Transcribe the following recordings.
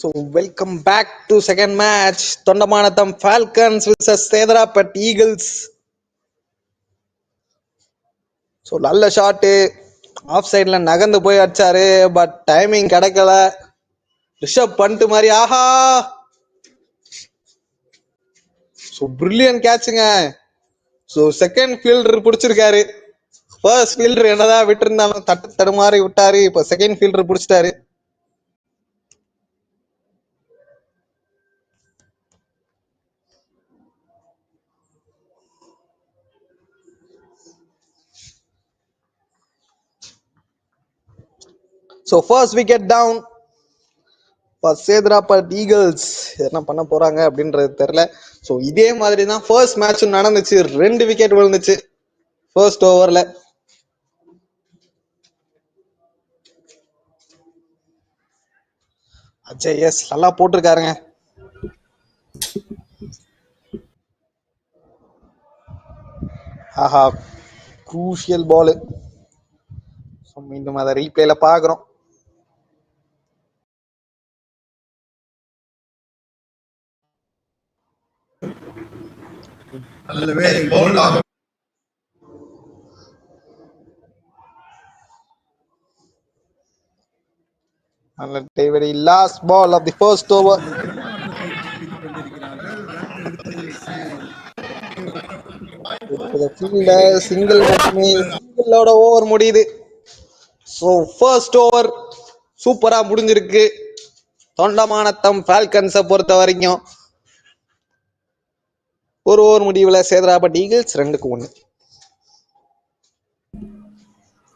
So welcome back to second match. THONDAMANATHAM Falcons versus SEDARAPET Eagles. So நல்ல shot of சைடில் நகர்ந்து போய் அடிச்சாரு. பட் டைமிங் கிடைக்கல. ரிஷப் பண்ணிட்டு மாதிரி ஆஹா. ஸோ பிரில்லியன் கேட்சுங்க. ஸோ செகண்ட் ஃபீல்டர் பிடிச்சிருக்காரு. ஃபர்ஸ்ட் ஃபீல்டர் என்னதான் விட்டுருந்தாலும் தடுமாறி விட்டாரு. இப்போ செகண்ட் ஃபீல்டர் பிடிச்சிட்டாரு. So first wicket down SEDARAPET Eagles. என்ன பண்ண போறாங்க அப்படின்றது தெரியல. ஸோ இதே மாதிரி தான் ஃபர்ஸ்ட் மேட்சும் நடந்துச்சு. 2 விக்கெட் விழுந்துச்சு ஃபர்ஸ்ட் ஓவர்ல. அஜய் எஸ் நல்லா போட்டிருக்காருங்க. ஆஹா, குரூஷியல் பால். மீண்டும் அதை ரீப்ளேல பாக்குறோம். Last ball of the first over. Single மட்டுமே, சிங்கிளோட ஓவர் முடியுது. ஸோ ஃபர்ஸ்ட் ஓவர் சூப்பரா முடிஞ்சிருக்கு தொண்டமானத்தம் ஃபால்கன்ஸை பொறுத்த வரைக்கும். ஒரு ஓவர் முடிவுல SEDARAPET eagles 2-1.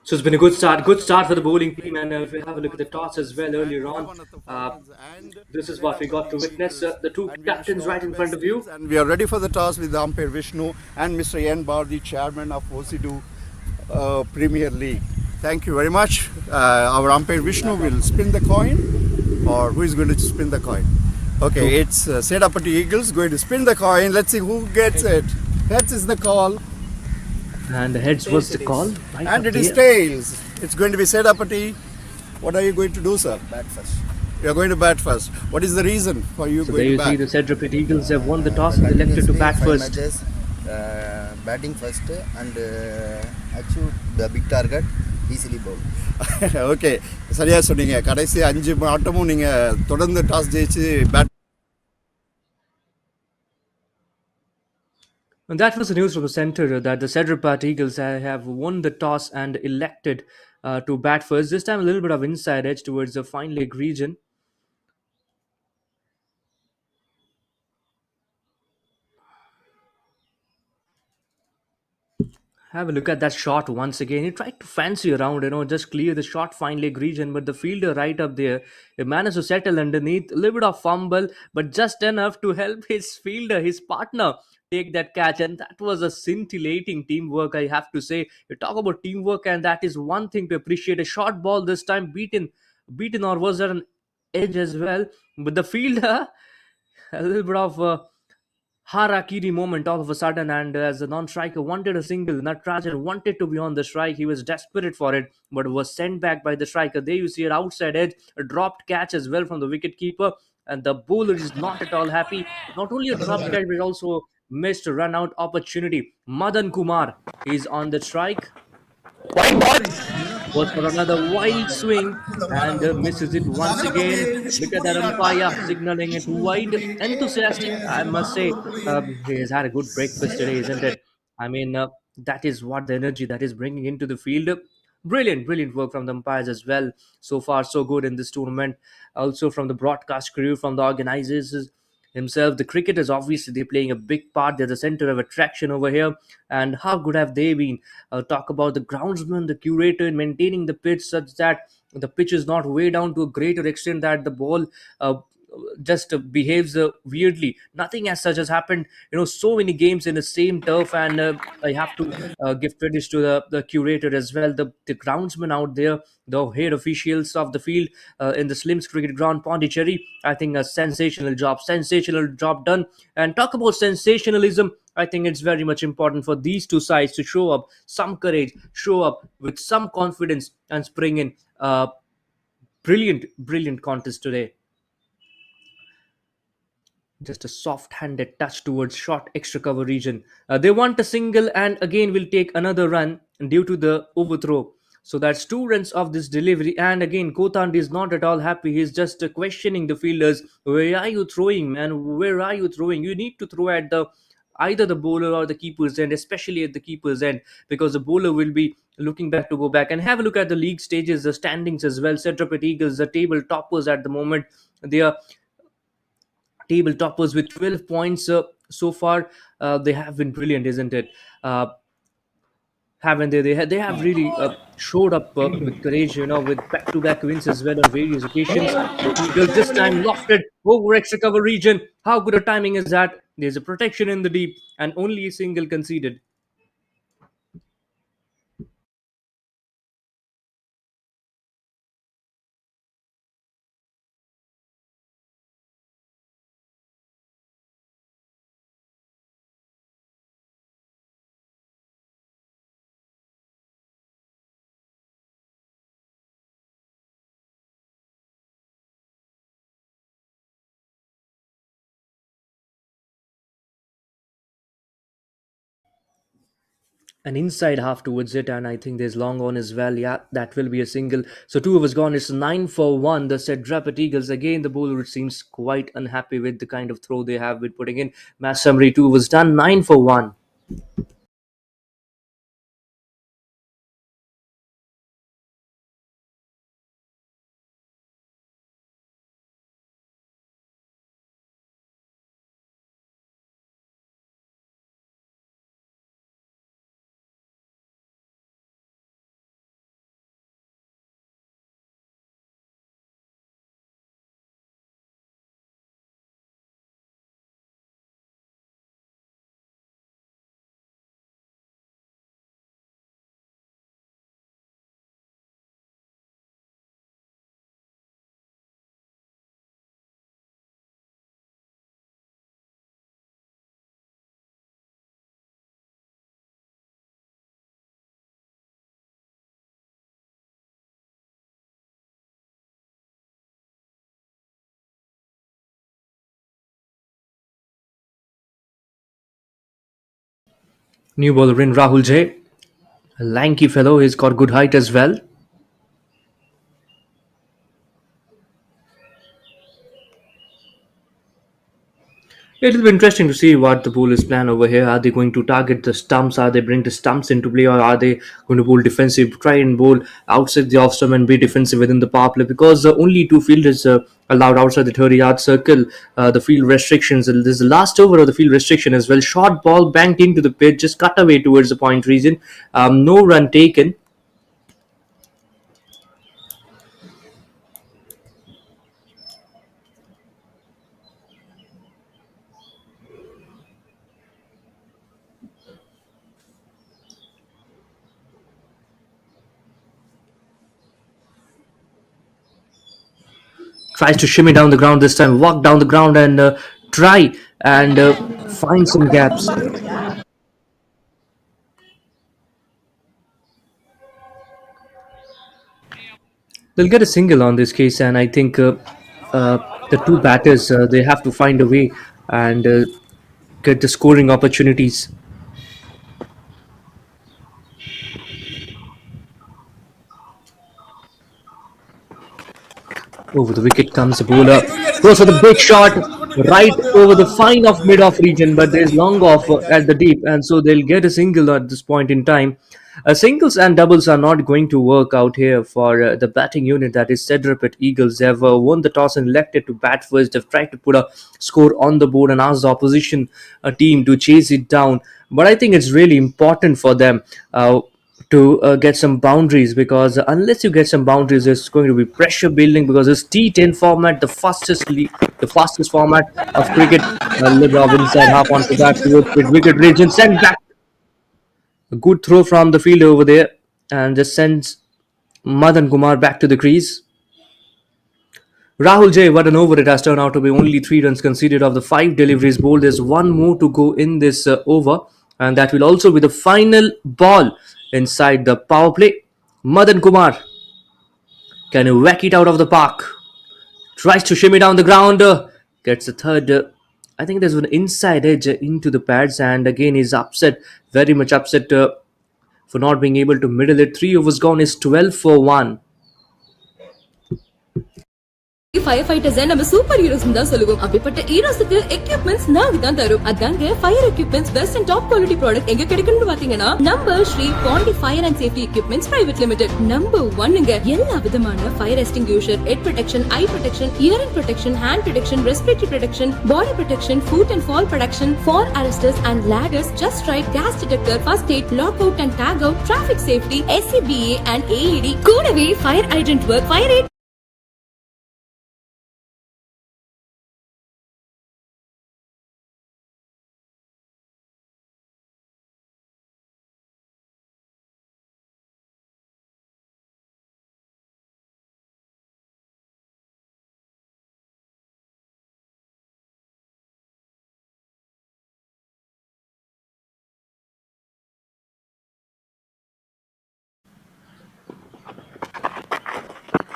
So it's been a good start for the bowling team, and if we have a look at the toss as well earlier on, this is what we got to witness. The two captains right in front of you. And we are ready for the toss with umpire Vishnu and Mr. N. Bar, the chairman of OSUDU Premier League. Thank you very much. Our umpire Vishnu will spin the coin, or who is going to spin the coin? Okay, it's SEDARAPET Eagles going to spin the coin. Let's see who gets it. Heads is the call. And the heads was the call. Right, and it is tails. It's going to be SEDARAPET. What are you going to do, sir? Bat first. You are going to bat first. What is the reason for you so going to bat? So there you see the SEDARAPET Eagles have won the toss and elected to bat first. Matches, batting first and achieve the big target easily bowl. Okay, சரியா சொன்னீங்க. கடைசி 5 ஆட்டமும் நீங்க தொடர்ந்து toss ஜெயிச்சு bad. And that was the news from the center that the SEDARAPET Eagles have won the toss and elected to bat first. This time a little bit of inside edge towards the fine leg region. Have a look at that shot once again. He tried to fancy around, just clear the short fine leg region, but the fielder right up there, he managed to settle underneath. A little bit of fumble, but just enough to help his fielder, his partner, take that catch. And that was a scintillating teamwork, I have to say. You talk about teamwork, and that is one thing to appreciate. A short ball this time beaten, or was there an edge as well? But the fielder, a little bit of harakiri moment all of a sudden, and as the non-striker wanted a single, Natarajan wanted to be on the strike. He was desperate for it, but was sent back by the striker. There you see an outside edge, a dropped catch as well from the wicket keeper, and the bowler is not at all happy. Not only a dropped catch, but also missed a run out opportunity. Madan Kumar is on the strike. Was for another wild swing and misses it once again. Look at that umpire signaling it wide. Enthusiastic, I must say. He has had a good breakfast today, isn't it? I mean, that is what the energy that is bringing into the field. Brilliant work from the umpires as well. So far, so good in this tournament. Also from the broadcast crew, from the organizers himself. The cricketers, obviously, they're playing a big part. They're the center of attraction over here. And how good have they been? Talk about the groundsman, the curator in maintaining the pitch such that the pitch is not way down to a greater extent that the ball just behaves weirdly. Nothing as such has happened. So many games in the same turf, and I have to give credits to the curator as well. The groundsman out there, the head officials of the field in the Slims Cricket Ground, Pondicherry. I think a sensational job done. And talk about sensationalism. I think it's very much important for these two sides to show up some courage, show up with some confidence, and spring in brilliant contest today. Just a soft-handed touch towards short extra cover region. They want a single and again will take another run due to the overthrow. So that's 2 runs of this delivery. And again, Kotand is not at all happy. He's just questioning the fielders. Where are you throwing, man? Where are you throwing? You need to throw at the either the bowler or the keeper's end, especially at the keeper's end, because the bowler will be looking back to go back. And have a look at the league stages, the standings as well. SEDARAPET Eagles, the table toppers at the moment. They are table toppers with 12 points so far. They have been brilliant, isn't it? Haven't they? They have really showed up with courage, with back-to-back wins as well on various occasions. Eagles this time lofted over extra cover region. How good a timing is that? There's a protection in the deep and only a single conceded. An inside half towards it, and I think there's long on as well. Yeah, that will be a single. So 2 overs gone. It's 9 for 1. The said Rapid Eagles again. The bowler seems quite unhappy with the kind of throw they have been putting in. Match summary: 2 overs done. 9 for 1. New bowler in Rahul J. A lanky fellow. He's got good height as well. It'll be interesting to see what the bowlers plan over here. Are they going to target the stumps? Are they bring the stumps into play, or are they going to bowl defensive? Try and bowl outside the off stump and be defensive within the power play, because only 2 fielders allowed outside the 30-yard circle. The field restrictions. This is the last over of the field restriction as well. Short ball banked into the pitch, just cut away towards the point region. No run taken. Tries to shimmy down the ground this time. Walk down the ground and try and find some gaps. They'll get a single on this case, and I think uh, the two batters they have to find a way and get the scoring opportunities. Over the wicket comes the bowler, goes for the big shot right over the fine of mid-off region, but there's long off at the deep, and so they'll get a single at this point in time. Singles and doubles are not going to work out here for the batting unit, that is SEDARAPET Eagles. They've won the toss and elected to bat first. They've tried to put a score on the board and ask the opposition team to chase it down. But I think it's really important for them to get some boundaries, because unless you get some boundaries, there's going to be pressure building, because it's T10 format, the fastest format of cricket. Libra inside half onto that towards mid wicket region, send back a good throw from the fielder over there, and just sends Madan Kumar back to the crease. Rahul J, what an over it has turned out to be. Only 3 runs conceded of the 5 deliveries bowled. There's one more to go in this over, and that will also be the final ball inside the power play. Madan Kumar, can you whack it out of the park? Tries to shimmy down the ground, gets the third I think there's an inside edge into the pads, and again he's upset, very much upset for not being able to middle it. 3 overs gone is 12 for 1. Fire fighters நம்ம super heroes தான் சொல்லுவோம். அப்படிப்பட்ட ஹீரோஸ்க்கு equipments நாங்க தான் தரும். அதாங்க fire equipments best and top quality product எங்க கிடைக்கும்னு பாத்தீங்கன்னா நம்ம Shri Pandi fire and safety equipments private limited number 1ங்க. எல்லா விதமான fire extinguisher, head protection, eye protection, hearing protection, hand protection, respiratory protection, body protection, foot and fall protection, fall arresters and ladders, just right, gas detector, first aid, lock out and tag out, traffic safety, SCBA and AED, கூடவே fire hydrant work, fire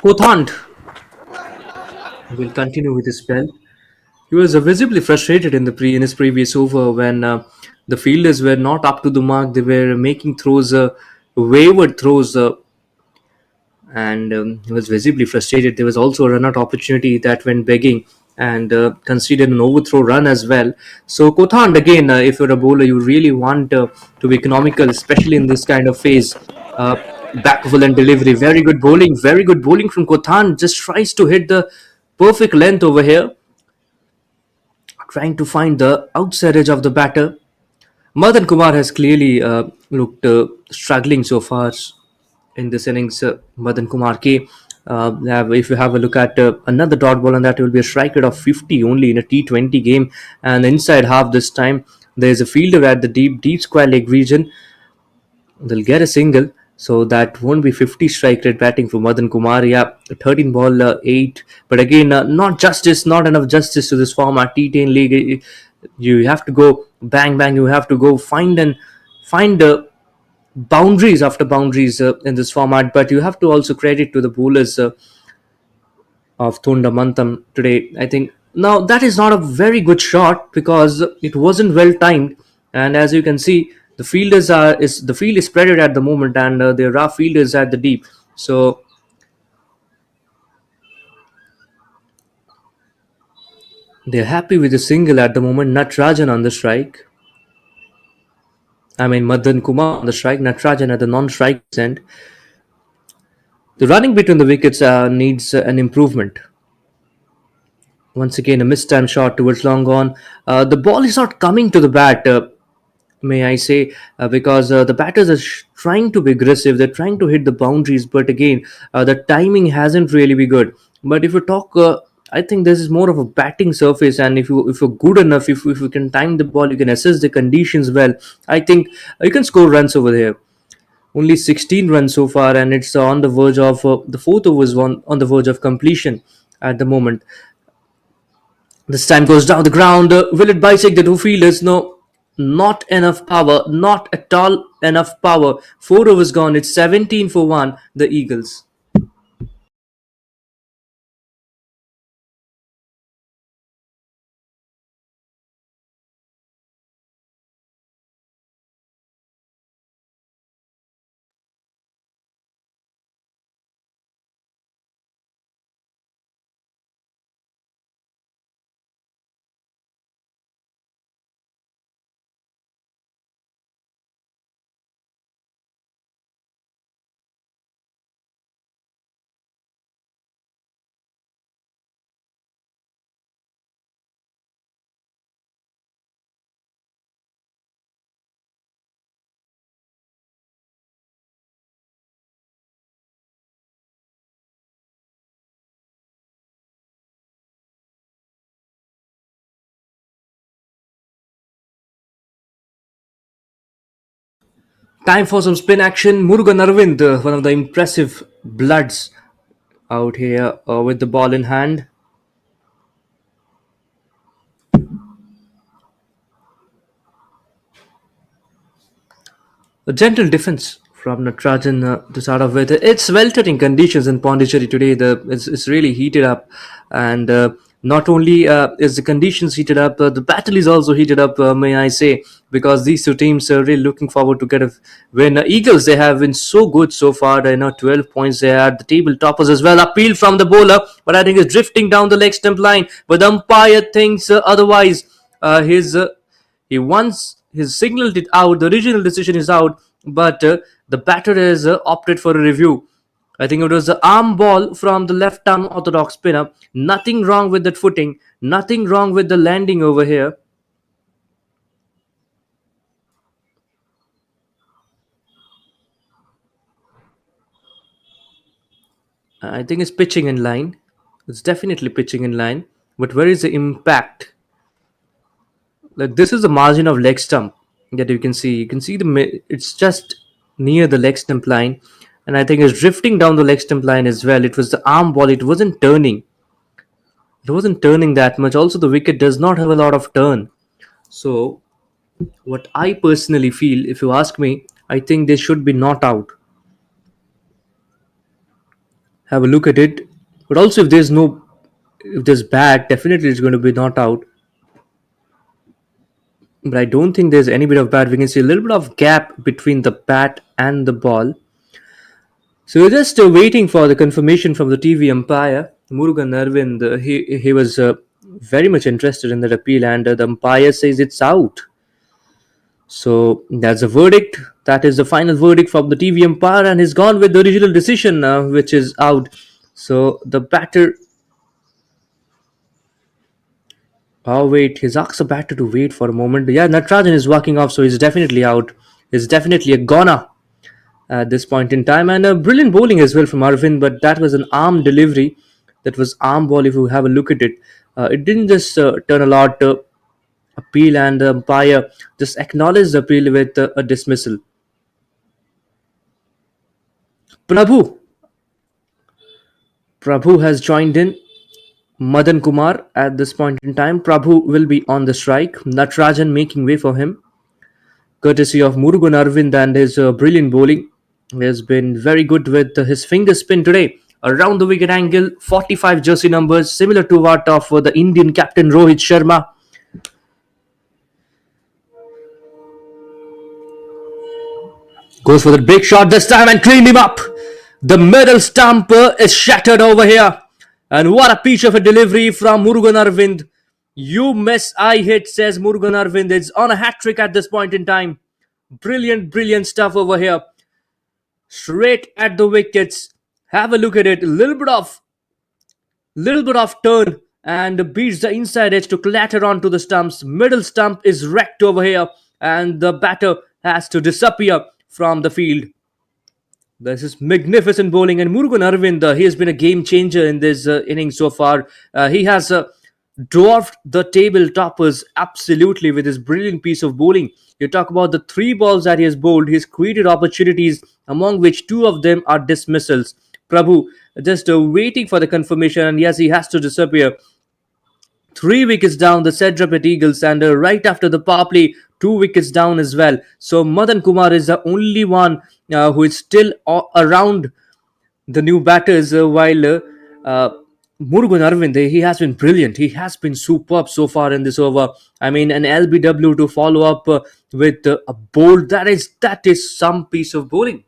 Kothand will continue with his spell. He was visibly frustrated in his previous over when the fielders were not up to the mark. They were making throws, wayward throws, and he was visibly frustrated. There was also a run-out opportunity that went begging, and considered an overthrow run as well. So Kothand, again, if you're a bowler, you really want to be economical, especially in this kind of phase. Backfull and delivery, very good bowling from Kothand. Just tries to hit the perfect length over here, trying to find the outside edge of the batter. Madan Kumar has clearly looked struggling so far in this innings. Madan Kumar K. If you have a look at another dot ball, and that will be a strike rate of 50 only in a T20 game, and inside half this time, there's a fielder at the deep square leg region. They'll get a single, so that won't be 50 strike rate batting for Madan Kumar. Yeah, 13 ball 8, but again, not enough justice to this format. T10 league, you have to go bang bang. You have to go find boundaries after boundaries in this format. But you have to also credit to the bowlers of Thondamantham today. I think now that is not a very good shot because it wasn't well timed, and as you can see, the field is spread at the moment, and there are fielders at the deep. So they're happy with the single at the moment. Natrajan on the strike. Madan Kumar on the strike. Natrajan at the non-strike end. The running between the wickets needs an improvement. Once again, a mistimed shot towards long on. The ball is not coming to the bat, may I say, because the batters are trying to be aggressive. They're trying to hit the boundaries, but again, the timing hasn't really been good. But if you talk, I think this is more of a batting surface, and if you're good enough, if you can time the ball, you can assess the conditions well. I think you can score runs over here. Only 16 runs so far, and it's on the verge of the fourth over is on the verge of completion at the moment. This time goes down the ground. Will it bisect the two fielders? No, not enough power. Not at all enough power. 4 overs gone. It's 17 for 1. The Eagles. Time for some spin action. Murugan Arvind, one of the impressive bloods out here with the ball in hand. A gentle defense from Natarajan to start off with. It's weltering conditions in Pondicherry today. It's really heated up, and Not only is the conditions heated up, the battle is also heated up, may I say, because these two teams are really looking forward to get a win. Eagles, they have been so good so far. 12 points. They are the table toppers as well. Appeal from the bowler, but I think it's drifting down the leg stump line. But the umpire thinks otherwise. He once his signaled it out. The original decision is out, but the batter has opted for a review. I think it was the arm ball from the left arm orthodox spinner. Nothing wrong with that footing. Nothing wrong with the landing over here. I think it's pitching in line. It's definitely pitching in line. But where is the impact? Like, this is the margin of leg stump that you can see. You can see it's just near the leg stump line, and I think it's drifting down the leg stump line as well. It was the arm ball. It wasn't turning. It wasn't turning that much. Also, the wicket does not have a lot of turn. So, what I personally feel, if you ask me, I think they should be not out. Have a look at it. But also, if there's bat, definitely it's going to be not out. But I don't think there's any bit of bat. We can see a little bit of gap between the bat and the ball. So we're just waiting for the confirmation from the TV umpire, Murugan Arvind. He was very much interested in that appeal, and the umpire says it's out. So that's the verdict. That is the final verdict from the TV umpire, and he's gone with the original decision, which is out. So the batter. Oh wait, he's asked the batter to wait for a moment. Yeah, Natarajan is walking off, so he's definitely out. He's definitely a goner at this point in time, and a brilliant bowling as well from Arvind. But that was an arm delivery. That was arm ball. If you have a look at it, it didn't just turn a lot. Appeal, and the umpire just acknowledged the appeal with a dismissal. Prabhu has joined in. Madan Kumar at this point in time. Prabhu will be on the strike. Natarajan making way for him, courtesy of Murugan Arvind and his brilliant bowling. He has been very good with his finger spin today. Around the wicket angle, 45 jersey numbers, similar to what of the Indian captain Rohit Sharma. Goes for the big shot this time and cleaned him up. The middle stump is shattered over here. And what a piece of a delivery from Murugan Arvind. You miss, I hit, says Murugan Arvind. It's on a hat-trick at this point in time. Brilliant, brilliant stuff over here. Straight at the wickets. Have a look at it. A little bit of turn and beats the inside edge to clatter onto the stumps. Middle stump is wrecked over here, and the batter has to disappear from the field. This is magnificent bowling, and Murugan Arvind, he has been a game changer in this inning so far. He has dwarfed the table toppers absolutely with his brilliant piece of bowling. You talk about the 3 balls that he has bowled. He's created opportunities, among which 2 of them are dismissals. Prabhu just waiting for the confirmation, and yes, he has to disappear. 3 wickets down, the SEDARAPET Eagles, and right after the power play, 2 wickets down as well. So Madan Kumar is the only one who is still around the new batters, while Murugan Arvind, he has been brilliant. He has been superb so far in this over. I mean, an LBW to follow up with a bold, that is some piece of bowling.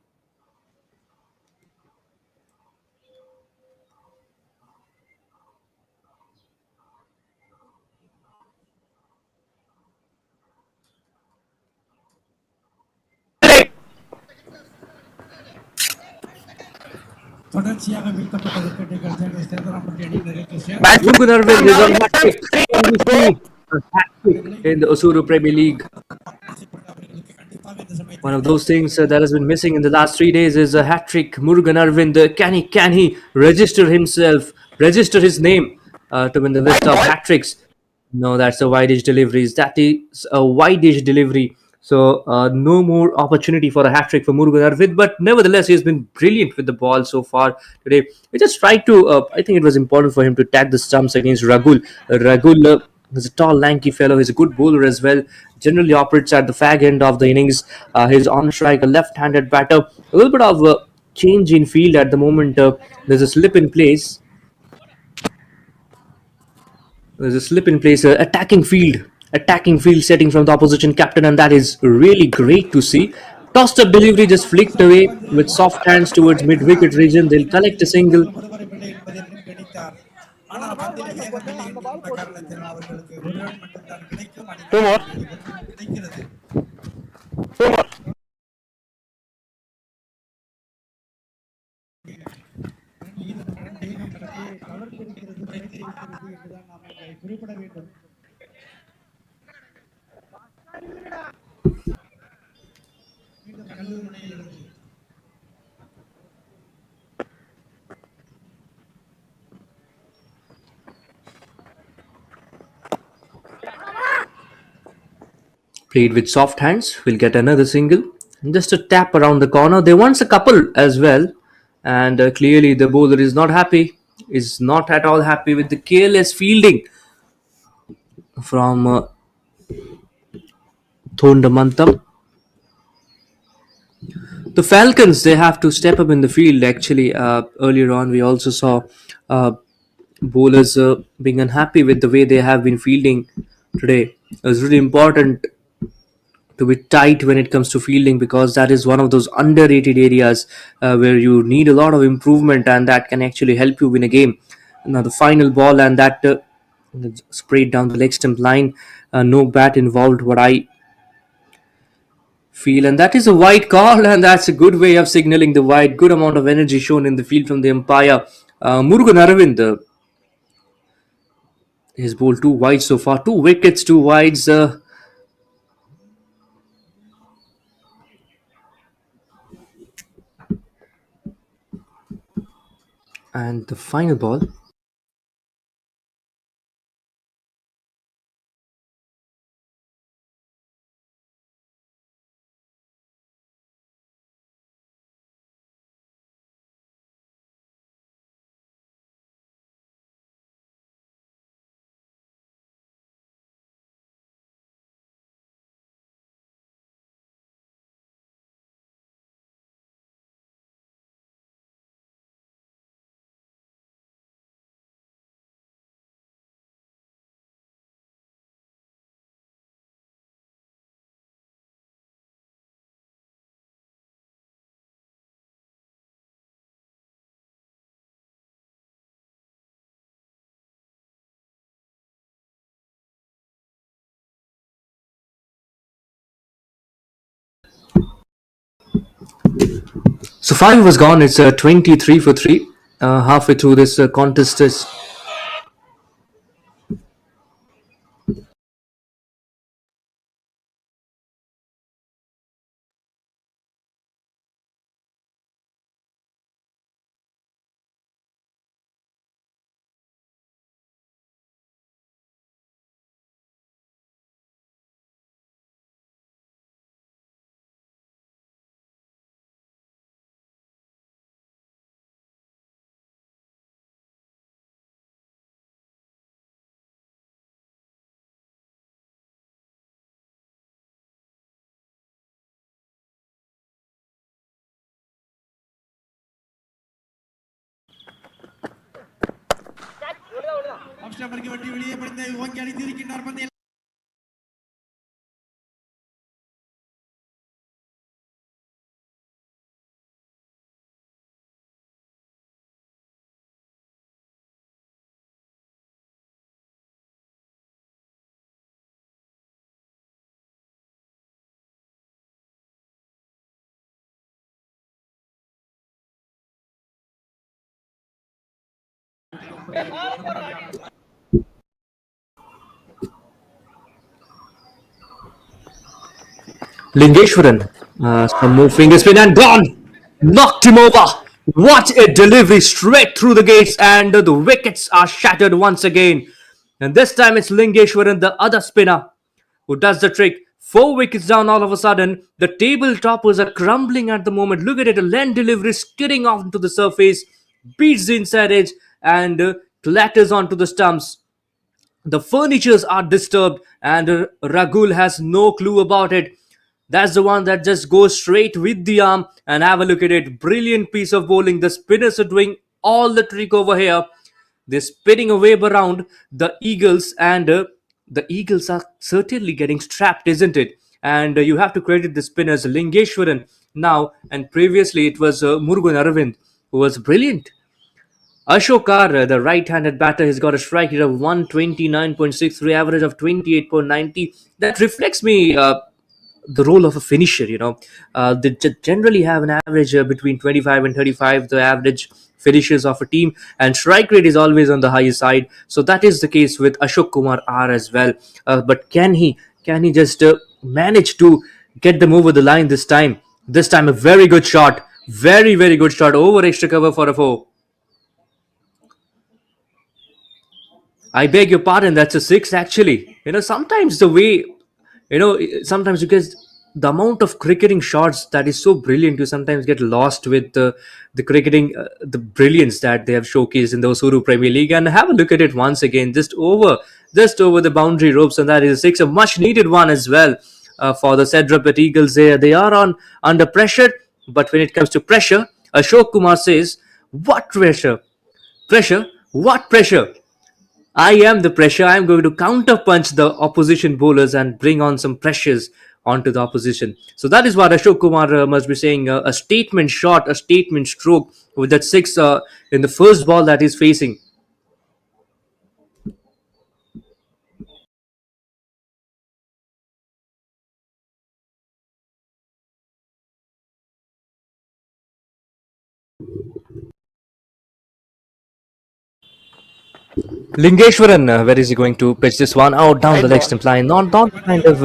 தொடர்ச்சியாக வீழ்த்தப்பட்ட விக்கெட்டுகள் தேவை சேதராப்பட்டி அணி நிறைவேற்றிய Murugan Arvind is on hat-trick. Hat-trick in the OSUDU Premier League. One of those things that has been missing in the last 3 days is a hat-trick. Murugan Arvind, can he register his name to win the list of hat-tricks? No, that's a wide-edge deliveries. That is a wide-edge delivery. So no more opportunity for a hat-trick for Murugan Arvind. But nevertheless, he has been brilliant with the ball so far today. He just tried to, I think it was important for him to tag the stumps against Ragul. Ragul is a tall, lanky fellow. He's a good bowler as well. Generally operates at the fag end of the innings. He's on strike, a left-handed batter. A little bit of change in field at the moment. There's a slip in place. There's a slip in place, attacking field setting from the opposition captain, and that is really great to see. Tossed up delivery just flicked away with soft hands towards mid wicket region. They'll collect a single. ஒருவரை பிள்ளை என்பதை கணித்தார் ஆனால் பந்தில் வேகமில்லை என்கின்ற காரணத்தினால் அவர்களுக்கு ஒரு run மட்டும்தான் கிடைக்கும் கிடைக்கிறது குறிப்பிட வேண்டும் Played with soft hands, we'll get another single. Just a tap around the corner. They wants a couple as well, and clearly the bowler is not happy. Is not at all happy with the careless fielding from THONDAMANATHAM. The Falcons, they have to step up in the field. Actually, earlier on we also saw bowlers being unhappy with the way they have been fielding today. It's really important to be tight when it comes to fielding, because that is one of those underrated areas where you need a lot of improvement, and that can actually help you win a game. Now the final ball, and that sprayed down the leg stump line. No bat involved, what I feel, and that is a wide call, and that's a good way of signaling the wide. Good amount of energy shown in the field from the umpire. Murugan Aravind has bowled 2 wides so far, 2 wickets, 2 wides. And the final ball. So 5 was gone. It's 23 for 3. Halfway through this contest is. வட்டி வெளியே படித்த ஓங்கி அடித்திருக்கின்றார் பந்தை Lingeshwaran, some more finger spin and gone! Knocked him over! What a delivery straight through the gates, and the wickets are shattered once again. And this time it's Lingeshwaran, the other spinner, who does the trick. 4 wickets down all of a sudden. The table toppers are crumbling at the moment. Look at it, a land delivery skidding off into the surface, beats the inside edge, and clatters onto the stumps. The furnitures are disturbed, and Ragul has no clue about it. That's the one that just goes straight with the arm, and have a look at it. Brilliant piece of bowling. The spinners are doing all the trick over here. They're spinning a web around the Eagles, and the Eagles are certainly getting strapped, isn't it? And you have to credit the spinners Lingeshwaran now, and previously it was Murugan Aravind who was brilliant. Ashokar, the right-handed batter, has got a strike rate of 129.63, average of 28.90. That reflects me the role of a finisher. They generally have an average between 25 and 35, the average finishes of a team, and strike rate is always on the higher side. So that is the case with Ashok Kumar R as well. But can he just manage to get them over the line this time? This time, a very good shot, very very good shot over extra cover for a four. I beg your pardon, that's a six actually. Sometimes the way, sometimes because the amount of cricketing shots that is so brilliant, you sometimes get lost with the cricketing, the brilliance that they have showcased in the OSUDU Premier League. And have a look at it once again, just over the boundary ropes, and that is a six, a much needed one as well for the SEDARAPET Eagles. They are on under pressure, but when it comes to pressure, Ashok Kumar says, "What pressure? Pressure? What pressure? I am the pressure. I am going to counterpunch the opposition bowlers and bring on some pressures onto the opposition." So that is what Ashok Kumar must be saying. A statement shot, a statement stroke with that six in the first ball that he's facing. Lingeshwaran, where is he going to pitch this one? Out down the leg stump line. Not the kind of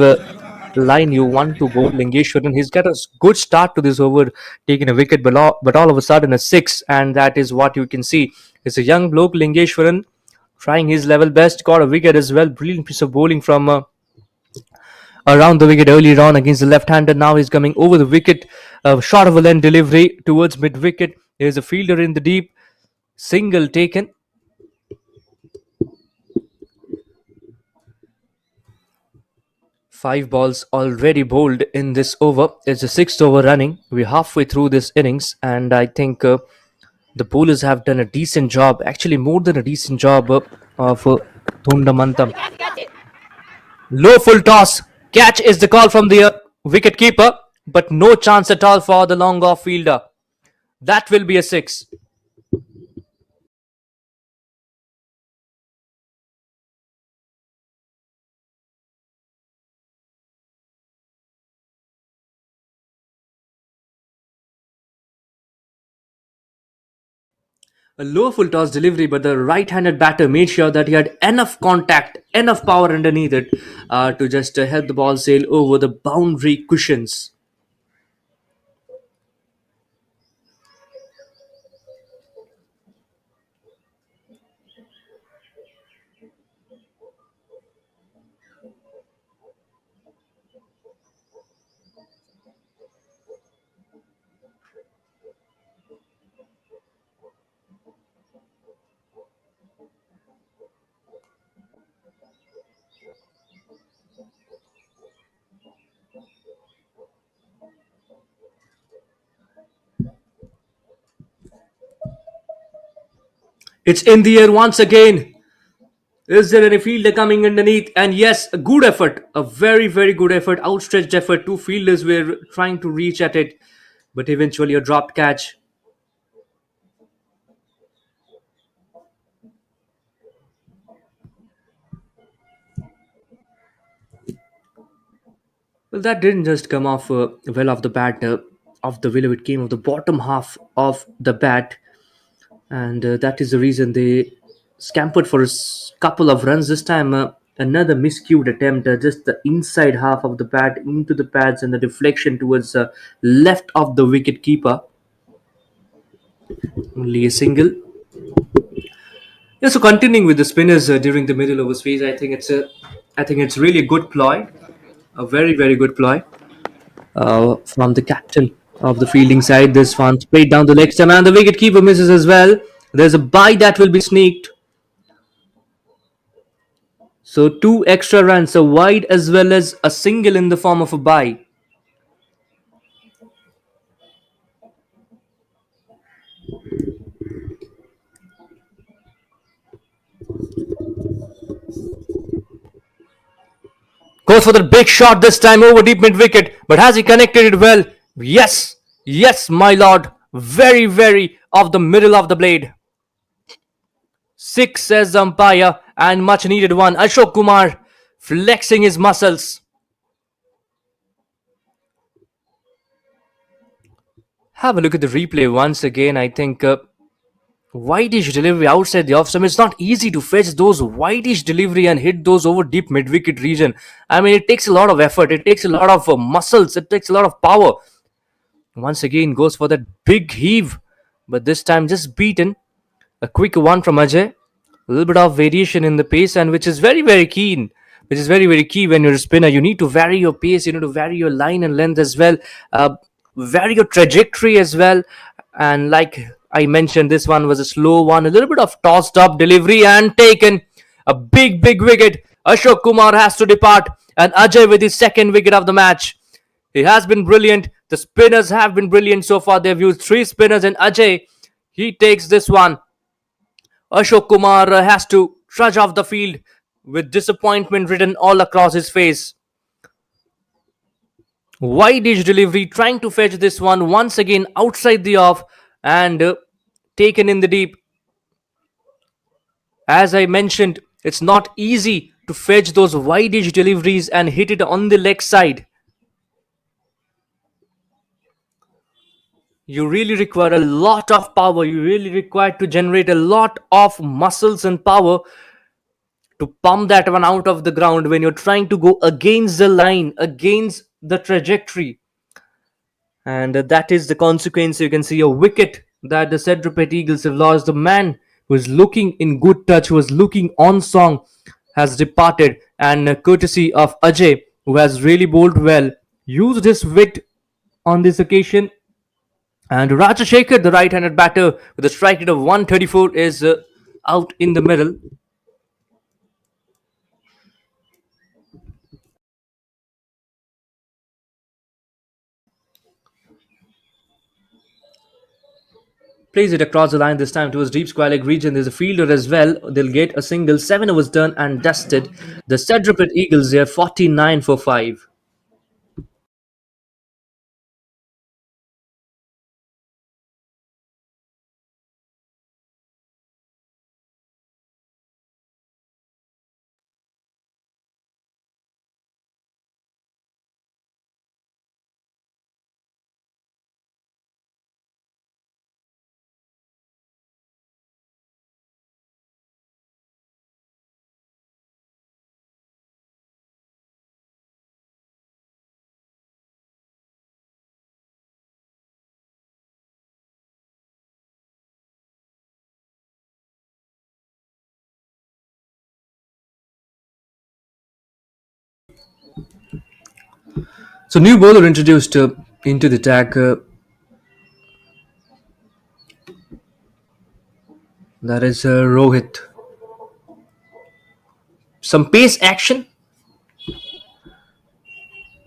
line you want to bowl Lingeshwaran. He's got a good start to this over, taking a wicket, but all of a sudden a six, and that is what you can see. It's a young bloke, Lingeshwaran, trying his level best. Got a wicket as well. Brilliant piece of bowling from around the wicket earlier on against the left-hander. Now he's coming over the wicket. Short of a length delivery towards mid-wicket. There's a fielder in the deep. Single taken. 5 balls already bowled in this over. It's the sixth over running. We're halfway through this innings, and I think the bowlers have done a decent job, actually more than a decent job of Thondamantham. Low full toss. Catch is the call from the wicket keeper, but no chance at all for the long off fielder. That will be a six. A low full toss delivery, but the right-handed batter made sure that he had enough contact, enough power underneath it to just help the ball sail over the boundary cushions. It's in the air once again. Is there any fielder coming underneath? And yes, a good effort, a very, very good effort, outstretched effort. Two fielders were trying to reach at it, but eventually a dropped catch. Well, that didn't just come off well off the bat, off the willow. It came off the bottom half of the bat, and that is the reason they scampered for a couple of runs. This time, another miscued attempt, just the inside half of the bat into the pads, and the deflection towards left of the wicket keeper. Only a single. Yeah, so continuing with the spinners during the middle overs phase, I think it's really a good ploy, a very very good ploy from the captain of the fielding side. This one straight down the leg stump, and the wicket keeper misses as well. There's a bye that will be sneaked. So two extra runs, a wide as well as a single in the form of a bye. Goes for the big shot this time over deep mid wicket, but has he connected it well? Yes, yes, my lord. Very, very off the middle of the blade. 6 says the umpire, and much needed one. Ashok Kumar flexing his muscles. Have a look at the replay once again. I think wideish delivery outside the off stump. It's not easy to fetch those wideish delivery and hit those over deep mid wicket region. I mean, it takes a lot of effort. It takes a lot of muscles. It takes a lot of power. Once again, goes for that big heave, but this time just beaten. A quick one from Ajay. A little bit of variation in the pace, and which is very, very keen. Which is very, very key when you're a spinner. You need to vary your pace. You need to vary your line and length as well. Vary your trajectory as well. And like I mentioned, this one was a slow one. A little bit of tossed up delivery and taken. A big, big wicket. Ashok Kumar has to depart. And Ajay with his second wicket of the match. He has been brilliant. The spinners have been brilliant so far. They've used 3 spinners, and Ajay, he takes this one. Ashok Kumar has to trudge off the field with disappointment written all across his face. Wide-edge delivery, trying to fetch this one once again outside the off and taken in the deep. As I mentioned, it's not easy to fetch those wide-edge deliveries and hit it on the leg side. You really require a lot of power. You really require to generate a lot of muscles and power to pump that one out of the ground when you're trying to go against the line, against the trajectory. And that is the consequence. You can see a wicket that the SEDARAPET Eagles have lost. The man who was looking in good touch, who was looking on song, has departed. And courtesy of Ajay, who has really bowled well, used his wit on this occasion. And Rajashekhar, the right-handed batter, with a strike rate of 134, is out in the middle. Plays it across the line this time towards deep square leg region. There's a fielder as well. They'll get a single. 7 overs done and dusted. The SEDARAPET Eagles, they're 49 for 5. So new bowler introduced into the attack. That is Rohit. Some pace action.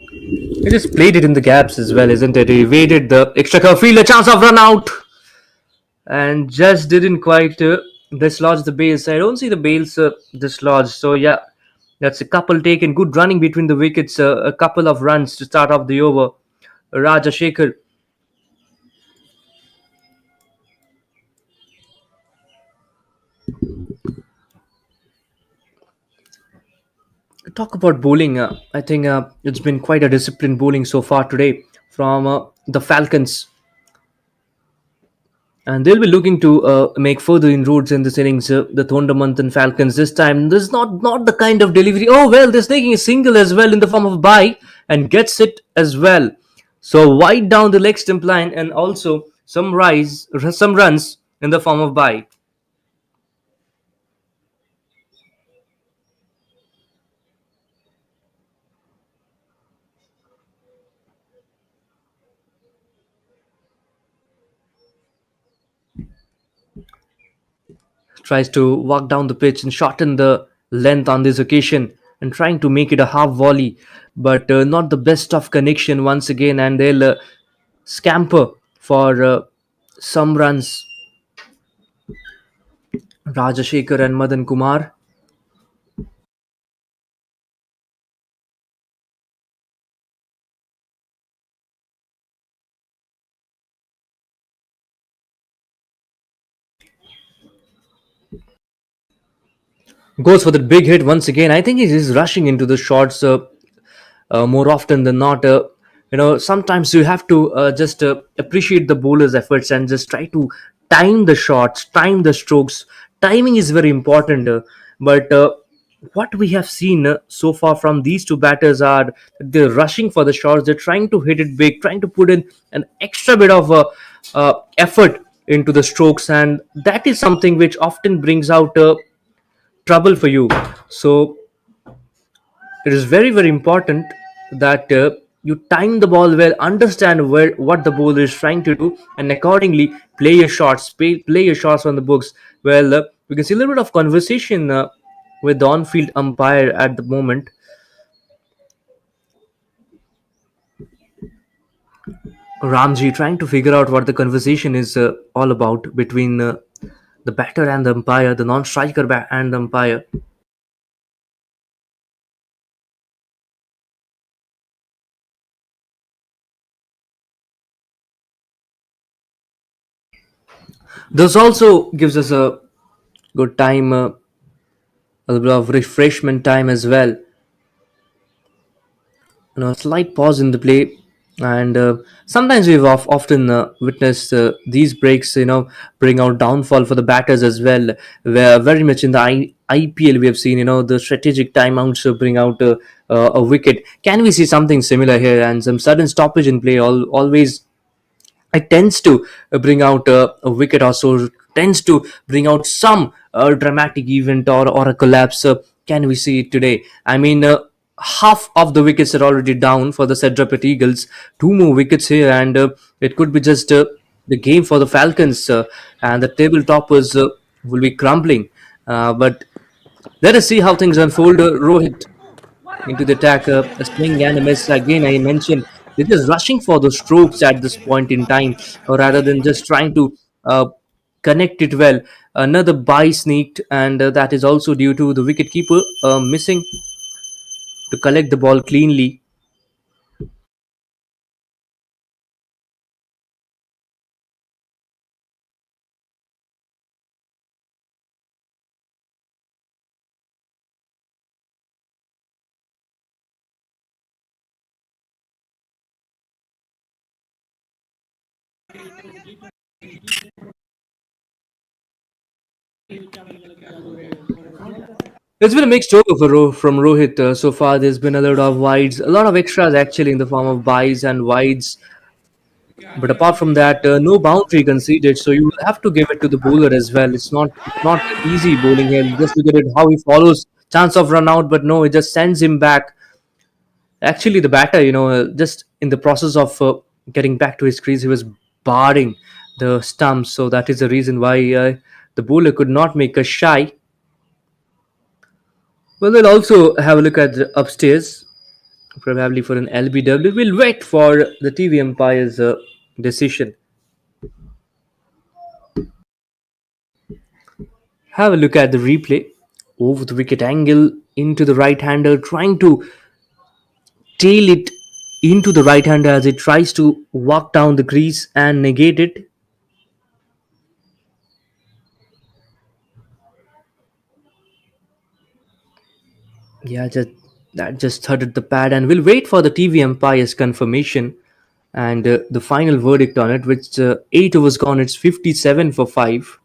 He just played it in the gaps as well, isn't it? He evaded the extra cover field, a chance of run out, and just didn't quite dislodge the bails. I don't see the bails dislodged. So yeah, that's a couple taken. Good running between the wickets. A couple of runs to start off the over. Rajashekhar. Talk about bowling. I think it's been quite a disciplined bowling so far today from the Falcons. And they'll be looking to make further inroads in this innings. The THONDAMANATHAM Falcons this time. This is not the kind of delivery. Oh well, they're taking a single as well in the form of bye and gets it as well. So wide down the leg stump line and also some runs in the form of bye. Tries to walk down the pitch and shorten the length on this occasion and trying to make it a half volley, but not the best of connection once again, and they'll scamper for some runs. Rajashekhar and Madan Kumar. Goes for the big hit once again. I think he is rushing into the shots more often than not. Sometimes you have to just appreciate the bowler's efforts and just try to time the shots, time the strokes. Timing is very important. But what we have seen so far from these two batters are they're rushing for the shots. They're trying to hit it big, trying to put in an extra bit of effort into the strokes, and that is something which often brings out trouble for you. So it is very very important that you time the ball well, understand where what the bowler is trying to do, and accordingly play your shots, play your shots on the books. Well, we can see a little bit of conversation with the on-field umpire at the moment. Ramji trying to figure out what the conversation is all about between the batter and the umpire, the non-striker and the umpire. This also gives us a good time, a little bit of refreshment time as well. Slight pause in the play, and sometimes we've often witnessed these breaks bring out downfall for the batters as well, where very much in the IPL we have seen the strategic timeouts bring out a wicket. Can we see something similar here, and some sudden stoppage in play always it tends to bring out a wicket, or so tends to bring out some dramatic event or a collapse. Can we see it today? I mean, half of the wickets are already down for the SEDARAPET Eagles. Two more wickets here, and it could be just the game for the Falcons, and the table toppers will be crumbling. But let us see how things unfold. Rohit into the attack, a swing and a miss. Again, I mentioned they're just rushing for the strokes at this point in time, or rather than just trying to uh, connect it well. Another bye sneaked, and that is also due to the wicketkeeper missing to collect the ball cleanly. It's been a mixed over from Rohit so far. There's been a lot of wides, a lot of extras actually in the form of buys and wides. But apart from that, no boundary conceded. So you will have to give it to the bowler as well. It's not easy bowling here. Just look at it how he follows chance of run out, but no, it just sends him back. Actually, the batter, just in the process of getting back to his crease, he was barring the stumps. So that is the reason why the bowler could not make a shy. Well, we'll also have a look at the upstairs, probably for an LBW. We'll wait for the TV umpire's decision. Have a look at the replay. Over the wicket angle into the right hander, trying to tail it into the right hander as it tries to walk down the crease and negate it. Yeah, that just thudded the pad, and we'll wait for the TV umpire's confirmation and the final verdict on it, which 8 overs gone, it's 57 for 5.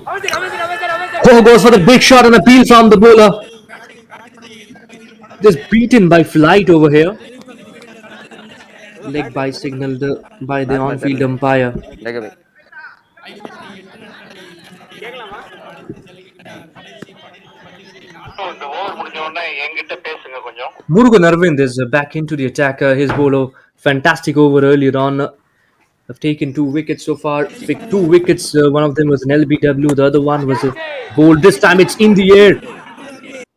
Oh, goes for the big shot and appeal from the bowler. Just beaten by flight over here. Leg by signaled by the on-field umpire. Murugan Arvind is back into the attack. His bowler, fantastic over earlier on. Have taken 2 wickets so far. Picked 2 wickets. One of them was an LBW. The other one was a bowl. This time it's in the air.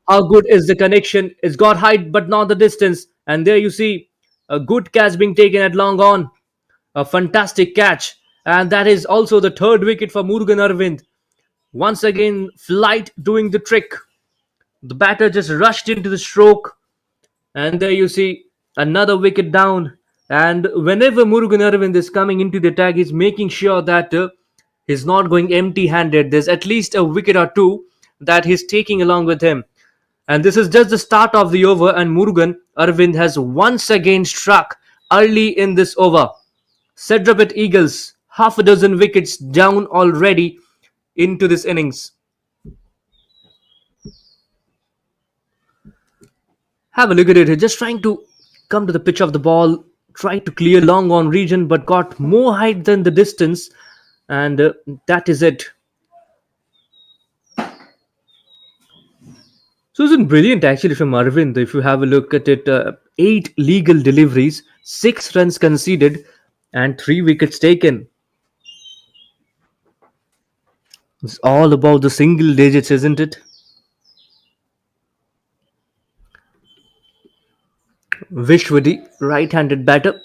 How good is the connection? It's got height but not the distance. And there you see a good catch being taken at long on. A fantastic catch. And that is also the 3rd wicket for Murugan Arvind. Once again, flight doing the trick. The batter just rushed into the stroke. And there you see another wicket down. And whenever Murugan Arvind is coming into the attack, he's making sure that he's not going empty handed. There's at least a wicket or two that he's taking along with him. And this is just the start of the over, and Murugan Arvind has once again struck early in this over. SEDARAPET Eagles, half a dozen wickets down already into this innings. Have a look at it. Just trying to come to the pitch of the ball, tried to clear long on region, but got more height than the distance, and that is it. So it's been brilliant actually from Arvind. If you have a look at it, 8 legal deliveries, 6 runs conceded, and 3 wickets taken. It's all about the single digits, isn't it? Vishwadi, right-handed batter.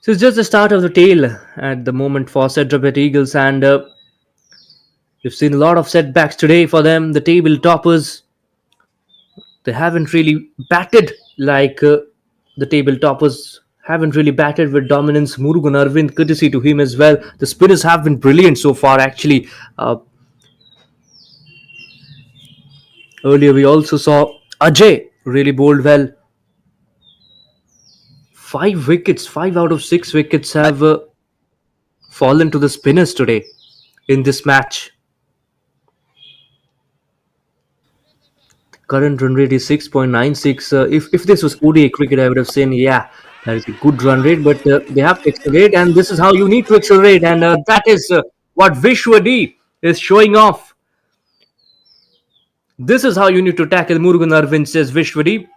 So it's just the start of the tail at the moment for SEDARAPET Eagles, and we've seen a lot of setbacks today for them. The table toppers, they haven't really batted like the table toppers haven't really batted with dominance. Murugan Arvind, courtesy to him as well. The spinners have been brilliant so far, actually. Earlier, we also saw Ajay really bowled well. 5 wickets, 5 out of 6 wickets have fallen to the spinners today in this match. Current run rate is 6.96. If this was ODI cricket, I would have said, yeah, that is a good run rate, but they have to accelerate, and this is how you need to accelerate, and that is what Vishwadi is showing off. This is how you need to tackle Murugan Arvind, says Vishwadi.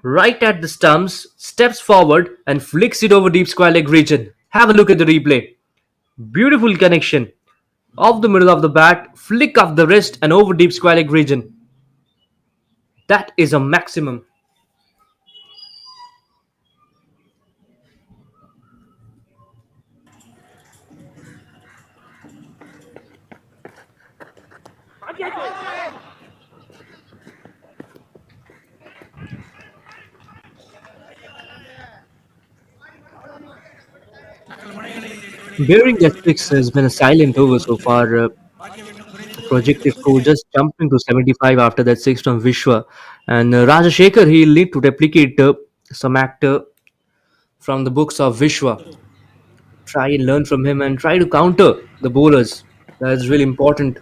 Right at the stumps, steps forward, and flicks it over deep square leg region. Have a look at the replay. Beautiful connection. Off the middle of the bat, flick of the wrist, and over deep square leg region. That is a maximum. Bearing that 6 has been a silent over so far. Projected score just jumping to 75 after that 6 from Vishwa. And Rajashekhar, he'll need to replicate some actor from the books of Vishwa. Try and learn from him and try to counter the bowlers. That's really important.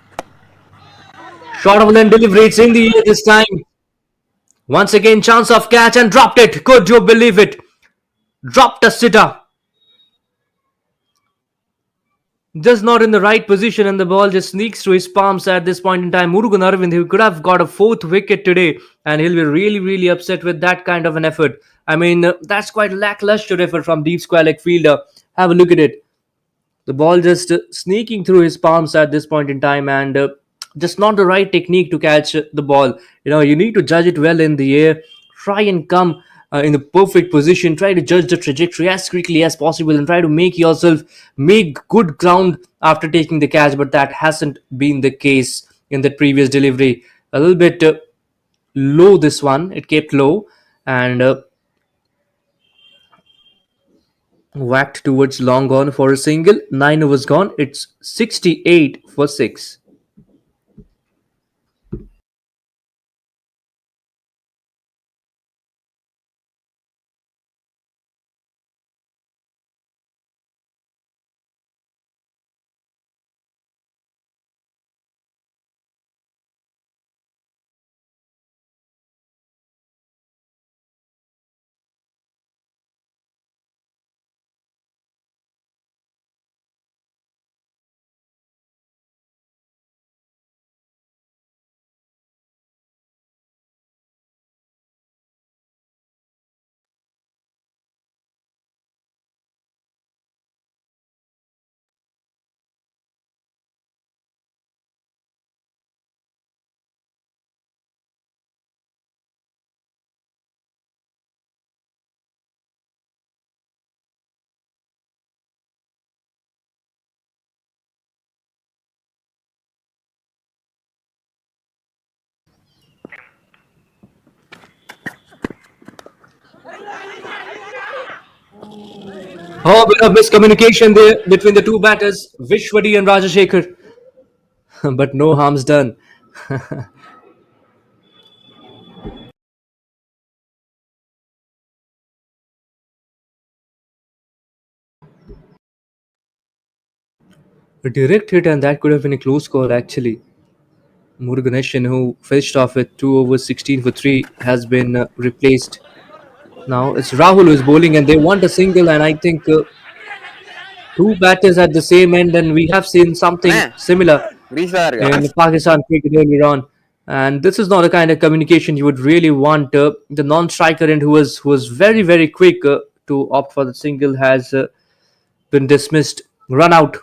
Short of land delivery, it's in the air this time. Once again, chance of catch and dropped it. Could you believe it? Dropped a sitter. Just not in the right position, and the ball just sneaks through his palms at this point in time. Murugan Arvind, who could have got a 4th wicket today, and he'll be really, really upset with that kind of an effort. I mean, that's quite lackluster effort from deep square leg fielder. Have a look at it. The ball just sneaking through his palms at this point in time, and just not the right technique to catch the ball. You need to judge it well in the air. Try and come in the perfect position. Try to judge the trajectory as quickly as possible, and try to make good ground after taking the catch. But that hasn't been the case in the previous delivery. A little bit low, this one. It kept low, and whacked towards long on for a single. 9 overs gone. It's 68 for 6. Oh, a bit of miscommunication there between the two batters, Vishwadi and Rajashekhar. But no harm's done. A direct hit, and that could have been a close call actually. Muruganeshan, who finished off with 2 overs 16 for 3, has been replaced. Now it's Rahul who is bowling, and they want a single. And I think two batters at the same end, and we have seen something similar in Pakistan cricket earlier on. And this is not the kind of communication you would really want. The non-striker end, who was very quick to opt for the single, has been dismissed, run out.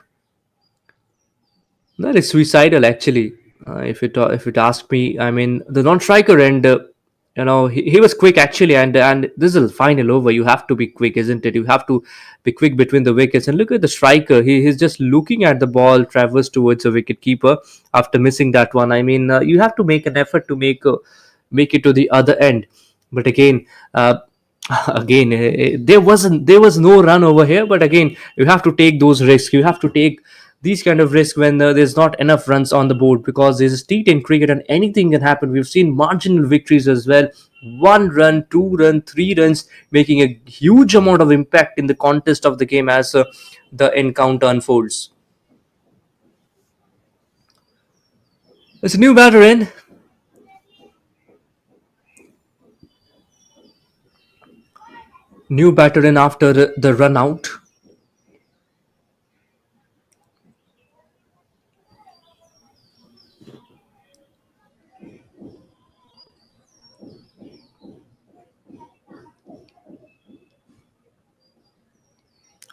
That is suicidal, actually. If it ask me, I mean, the non-striker end, he was quick actually, and this is a final over. You have to be quick, isn't it? You have to be quick between the wickets. And look at the striker. He's just looking at the ball, traverse towards the wicket keeper after missing that one. I mean, you have to make an effort to make it to the other end. But again, there was no run over here. But again, you have to take those risks. You have to take these kind of risks when there's not enough runs on the board, because there's a T10 cricket and anything can happen. We've seen marginal victories as well. 1 run, 2 run, 3 runs making a huge amount of impact in the contest of the game as the encounter unfolds. There's a new batter in. New batter in after the run out.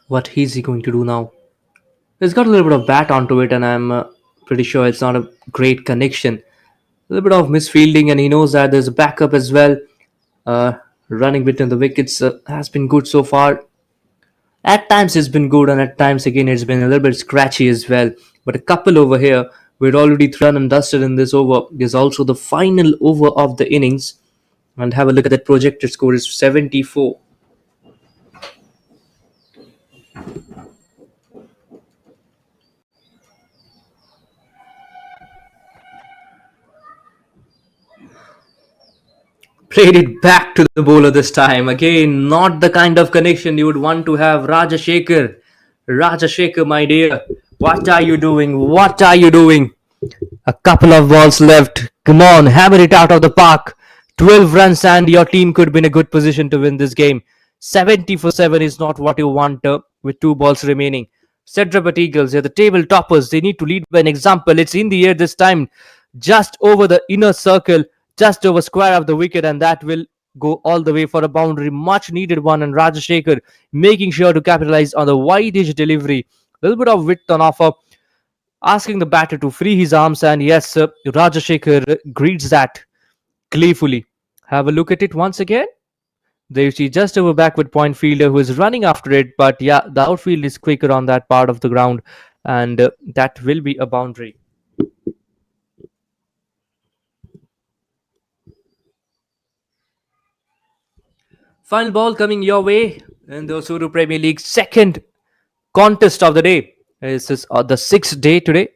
What is he going to do now? It's got a little bit of bat onto it, and I'm pretty sure it's not a great connection. A little bit of misfielding, and he knows that there's a backup as well. Uh, Running between the wickets has been good so far. At times it's been good, and at times again it's been a little bit scratchy as well. But a couple over here, we're already done and dusted in this over. There's also the final over of the innings, and have a look at that projected score is 74. Played it back to the bowler this time. Again, not the kind of connection you would want to have. Rajashekhar. Rajashekhar, my dear. What are you doing? What are you doing? A couple of balls left. Come on, hammer it out of the park. 12 runs, and your team could be in a good position to win this game. 70 for 7 is not what you want with 2 balls remaining. SEDARAPET Eagles, they're the table toppers. They need to lead by an example. It's in the air this time, just over the inner circle, just over square of the wicket, and that will go all the way for a boundary. Much needed one, and Rajashekhar making sure to capitalize on the wide edge delivery. A little bit of width on offer, asking the batter to free his arms, and yes, Rajashekhar greets that gleefully. Have a look at it once again. There you see just over backward point fielder who is running after it, but yeah, the outfield is quicker on that part of the ground, and that will be a boundary. Final ball coming your way in the OSUDU Premier League second contest of the day. This is the sixth day today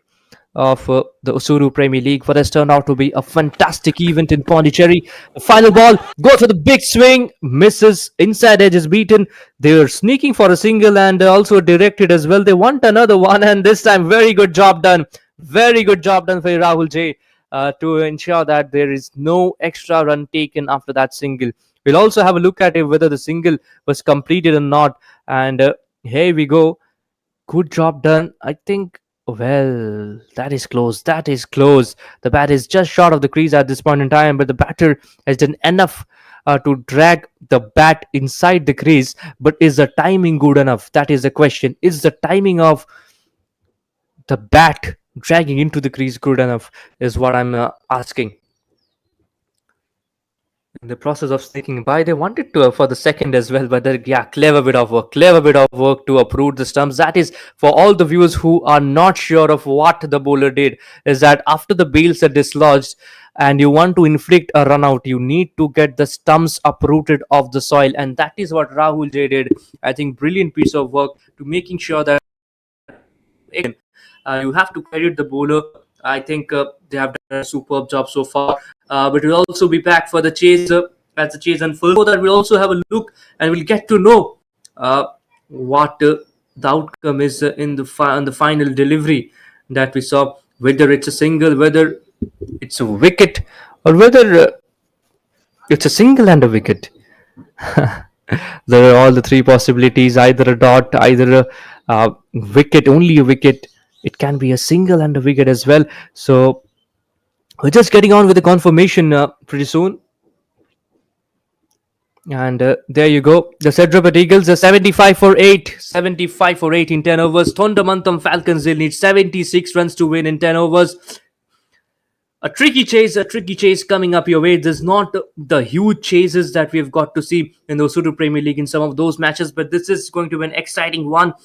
of the OSUDU Premier League. What has turned out to be a fantastic event in Pondicherry. The final ball goes for the big swing, misses, inside edge is beaten. They were sneaking for a single and also directed as well. They want another one, and this time very good job done. Very good job done for Rahul J to ensure that there is no extra run taken after that single. We'll also have a look at it whether the single was completed or not. And here we go. Good job done. I think, well, that is close. That is close. The bat is just short of the crease at this point in time, but the batter has done enough to drag the bat inside the crease. But is the timing good enough? That is the question. Is the timing of the bat dragging into the crease good enough? Is what I'm asking. in the process of sneaking by. They wanted to for the second as well, but yeah, clever bit of work to uproot the stumps. That is, for all the viewers who are not sure of what the bowler did, is that after the bails are dislodged and you want to inflict a run out, you need to get the stumps uprooted off the soil, and that is what Rahul J did. I think brilliant piece of work to making sure that you have to credit the bowler. I think they have done a superb job so far. But we'll also be back for the chase as the chase unfolds. So that we'll also have a look and we'll get to know what the outcome is in on the final delivery that we saw. Whether it's a single, whether it's a wicket, or whether it's a single and a wicket. There are all the three possibilities: either a dot, either a wicket, only a wicket. It can be a single and a wicket as well. So we're just getting on with the confirmation pretty soon. And there you go. The SEDARAPET Eagles are 75 for 8. 75 for 8 in 10 overs. THONDAMANATHAM Falcons will need 76 runs to win in 10 overs. A tricky chase coming up your way. There's not the huge chases that we've got to see in the OSUDU Premier League in some of those matches, but this is going to be an exciting one.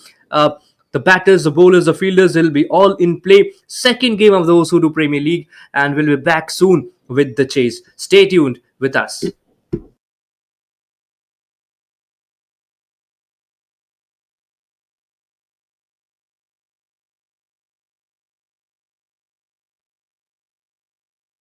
The batters, the bowlers, the fielders will be all in play. Second game of the OSUDU Premier League, and we'll be back soon with the chase. Stay tuned with us.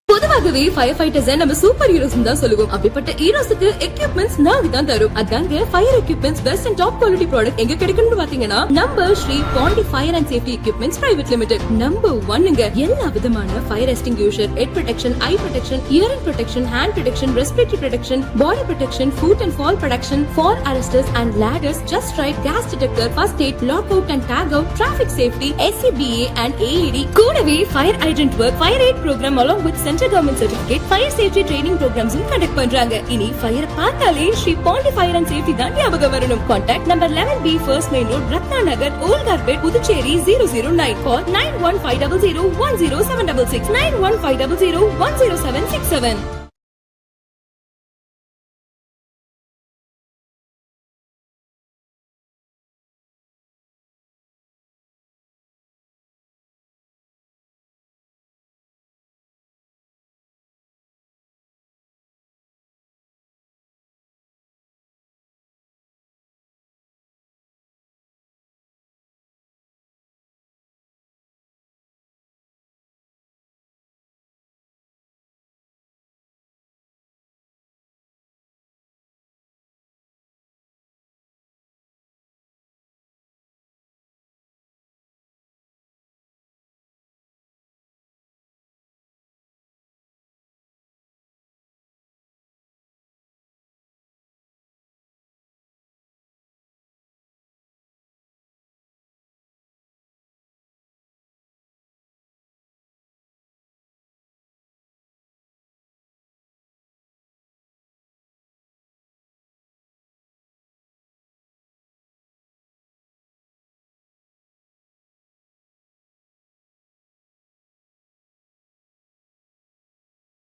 பொதுவாகவே fire fighters நம்ம super heroes தான் சொல்லுவோம். அப்படிப்பட்ட ஹீரோஸ்க்கு equipments நாங்க தான் தரும். அதாங்க fire equipments best and top quality product எங்க கிடைக்கும்னு பாத்தீங்கன்னா நம்ம Shri Pandi fire and safety equipments private limited. Number 1ங்க. எல்லா விதமான fire extinguisher, head protection, eye protection, hearing protection, hand protection, respiratory protection, body protection, foot and fall protection, fall arresters and ladders, just right, gas detector, first aid, lock out and tag out, traffic safety, SCBA and AED. கூடவே fire hydrant work, fire aid program along with central government certificate, fire safety training programs conduct பண்றாங்க. இனி fire பார்த்தாலே Shri Pandi fire and safety தான் ஞாபகம் வரணும். Contact number 11B first main road, Ratna Nagar, Oulgaret, Puducherry 009. Call 9150010766, 9150010767.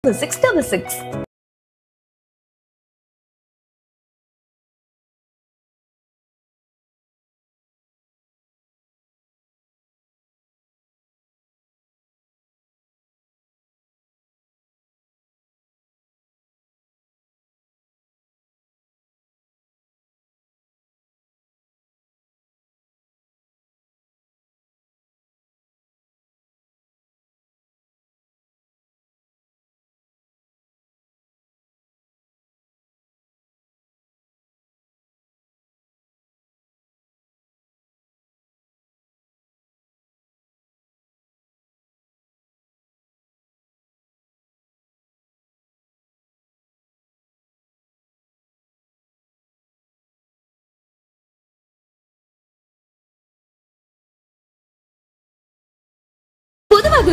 The 666.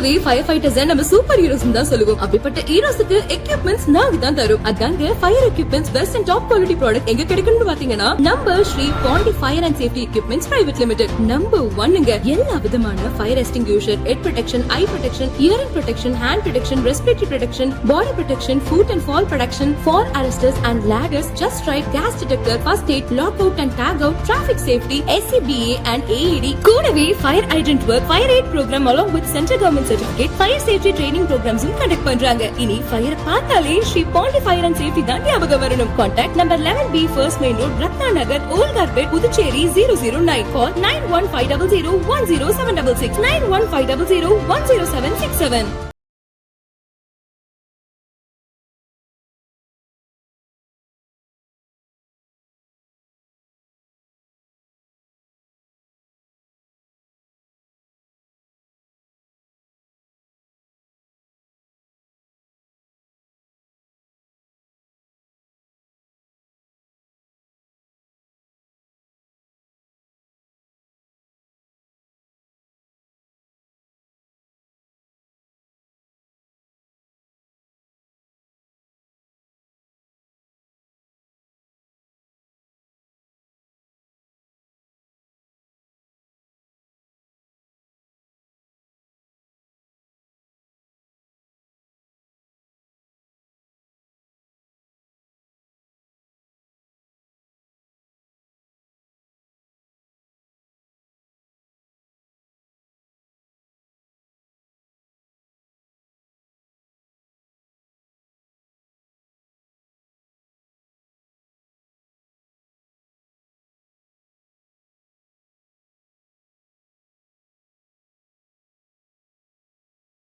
பொதுவாகவே fire fighters நம்ம super heroes தான் சொல்லுவோம். அப்படிப்பட்ட ஹீரோஸ்க்கு எக்யூப்மெண்ட்ஸ் நாங்க தான் தரும். அதாங்க fire equipments best and top quality product எங்க கிடைக்கும்னு பாத்தீங்கன்னா நம்ம Shri Pandi fire and safety equipments private limited number 1ங்க. எல்லா விதமான fire extinguisher, head protection, eye protection, hearing protection, hand protection, respiratory protection, body protection, foot and fall protection, fall arresters and ladders, just right, gas detector, first aid, lock out and tag out, traffic safety, SCBA and AED, கூடவே fire hydrant work, fire aid program along with central government certificate, fire safety training ப்ரோக்ராம்ஸும் conduct பண்றாங்க. இனி fire பார்த்தாலே Shri Pandi fire and safety தான் ஞாபகம் வரணும். Contact number 11B first main road, Ratna Nagar, Oulgaret, Puducherry 009. Call 9150010766 9150010767.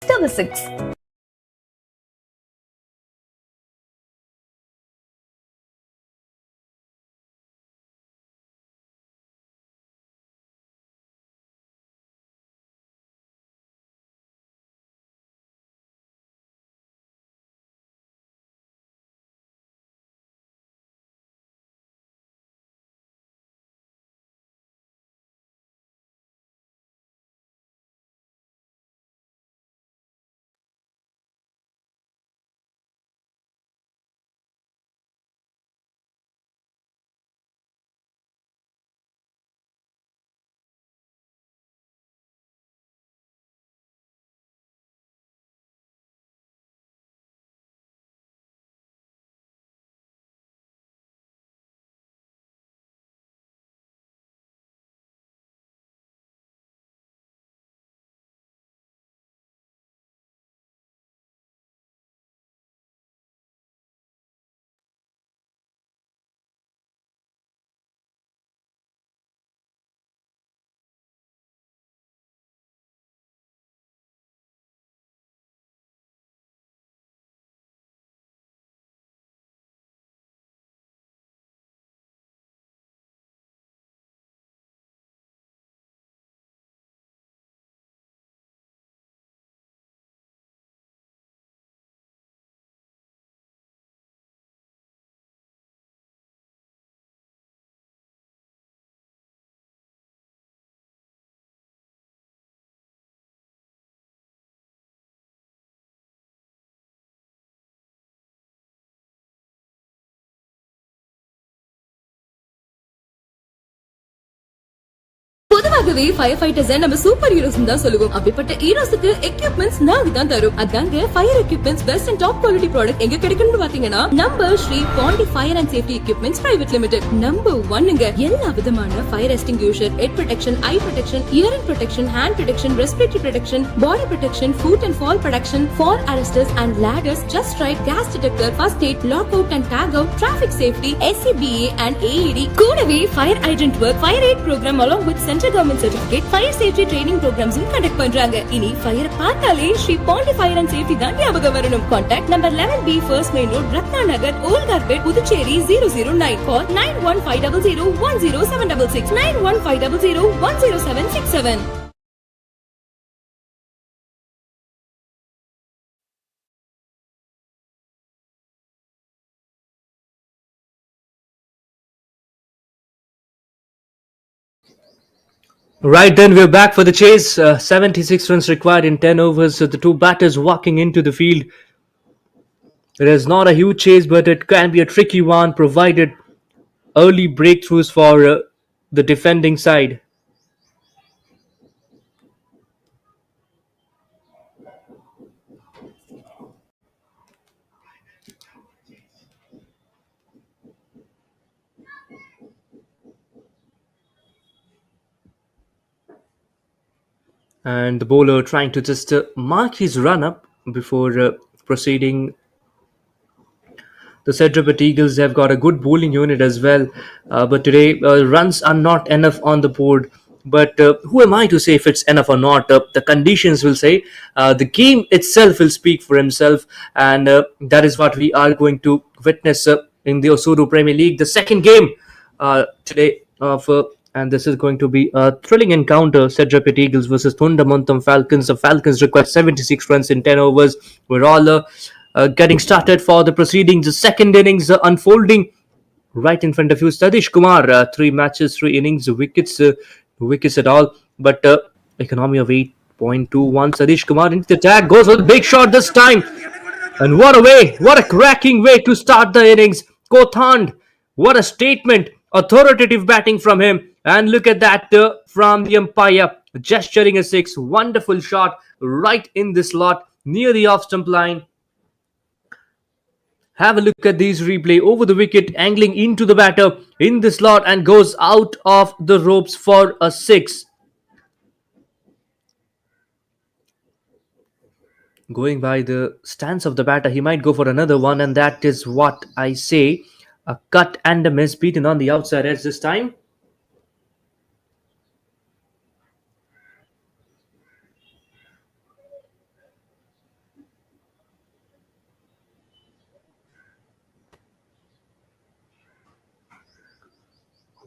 Number 6. பொதுவாகவே fire fighters நம்ம சூப்பர் ஹீரோஸ் தான் சொல்லுவோம். அப்படிப்பட்ட ஹீரோஸ்க்கு எக்யூப்மெண்ட்ஸ் நாங்க தான் தரும். அதாங்க fire equipments best and top quality product எங்க கிடைக்கும்னு பாத்தீங்கன்னா நம்ம Shri Pandi fire and safety equipments private limited number 1ங்க. எல்லா விதமான fire extinguisher, head protection, eye protection, hearing protection, hand protection, respiratory protection, body protection, foot and fall protection, fall arresters and ladders, just right, gas detector, first aid, lock out and tag out, traffic safety, SCBA and AED, கூடவே fire hydrant work, fire aid program along with central government certificate, fire safety training ப்ரோக்ராம்ஸும் conduct பண்றாங்க. இனி fire பார்த்தாலே Shri Pandi fire and safety தான் ஞாபகம் வரணும். Contact number 11B first main road, Ratna Nagar, Oulgaret, Puducherry 009. Call 9150010766 9150010767. Right then, we're back for the chase. 76 runs required in 10 overs. So the two batters walking into the field. It is not a huge chase, but it can be a tricky one, provided early breakthroughs for the defending side. And the bowler trying to just mark his run up before proceeding. The SEDARAPET Eagles have got a good bowling unit as well, but today runs are not enough on the board. But who am I to say if it's enough or not? The conditions will say. The game itself will speak for himself, and that is what we are going to witness in the OSUDU Premier League, the second game today of. And this is going to be a thrilling encounter. SEDARAPET Eagles versus THONDAMANATHAM Falcons. The Falcons require 76 runs in 10 overs. We're all getting started for the proceedings. The second innings unfolding right in front of you. Sadish Kumar, 3 matches, 3 innings, wickets at all, but economy of 8.21. Sadish Kumar into the tag, goes with a big shot this time. And what a way, what a cracking way to start the innings. Kothand, what a statement. Authoritative batting from him. And look at that from the umpire, gesturing a six. Wonderful shot right in the slot near the off stump line. Have a look at these replay over the wicket, angling into the batter in the slot and goes out of the ropes for a six. Going by the stance of the batter, he might go for another one, and that is what I say. A cut and a miss, beaten on the outside edge this time.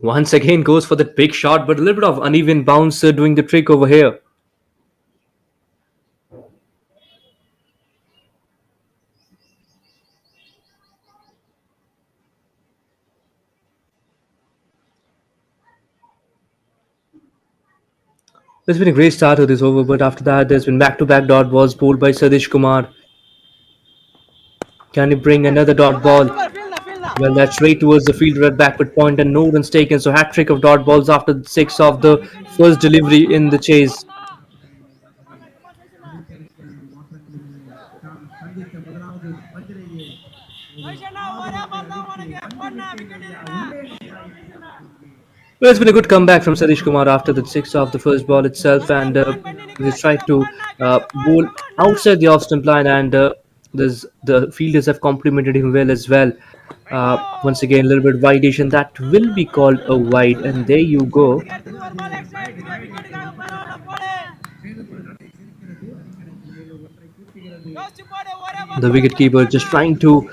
Once again goes for that big shot, but a little bit of uneven bounce doing the trick over here. There's been a great start to this over, but after that, there's been back-to-back dot balls bowled by Sadish Kumar. Can he bring another dot ball? Well, that's straight towards the fielder at backward point and no runs taken. So hat trick of dot balls after the six of the first delivery in the chase. Well, it's been a good comeback from Sadish Kumar after the six of the first ball itself, and he's tried to bowl outside the off-stump line, and the fielders have complimented him well as well. Once again, a little bit wideish, and that will be called a wide. And there you go. The wicketkeeper just trying to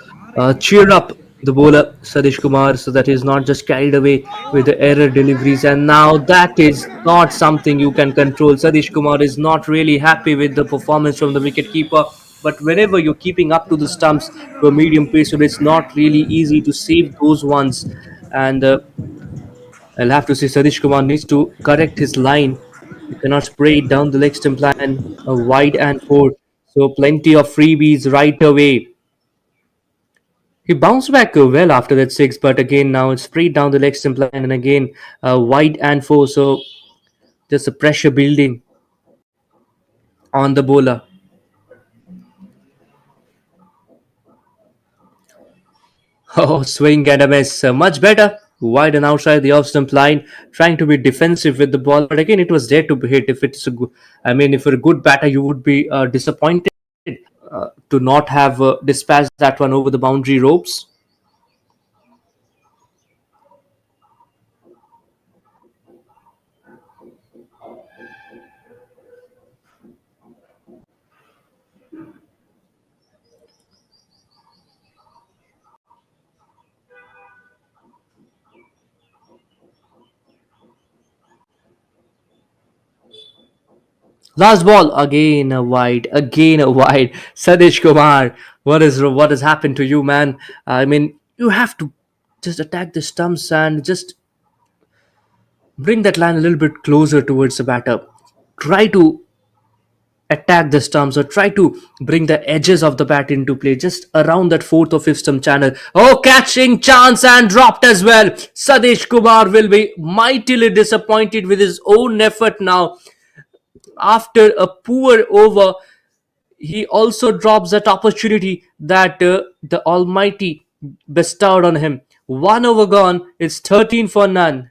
cheer up the bowler Sadish Kumar so that he's not just carried away with the error deliveries. And now that is not something you can control. Sadish Kumar is not really happy with the performance from the wicketkeeper. But whenever you're keeping up to the stumps to a medium pace, so it's not really easy to save those ones. And I'll have to say Sadish Kumar needs to correct his line. You cannot spray it down the leg stump line, a wide and four. So plenty of freebies right away. He bounced back well after that six, but again now it's straight down the leg stump line and again wide and four. So just the pressure building on the bowler. Oh, swing and a miss. Much better. Wide and outside the off stump line, trying to be defensive with the ball. But again, it was there to be hit. If it's a good, I mean, if you're a good batter, you would be disappointed to not have dispatched that one over the boundary ropes. Last ball, again a wide, again a wide. Sadish Kumar, what has happened to you, man? I mean, you have to just attack the stumps and just Bring that line a little bit closer towards the batter. Try to attack the stumps or try to bring the edges of the bat into play just around that fourth or fifth stump channel. Oh, catching chance and dropped as well. Sadesh Kumar will be mightily disappointed with his own effort now. After a poor over, he also drops that opportunity that the Almighty bestowed on him. One over gone, it's 13 for none.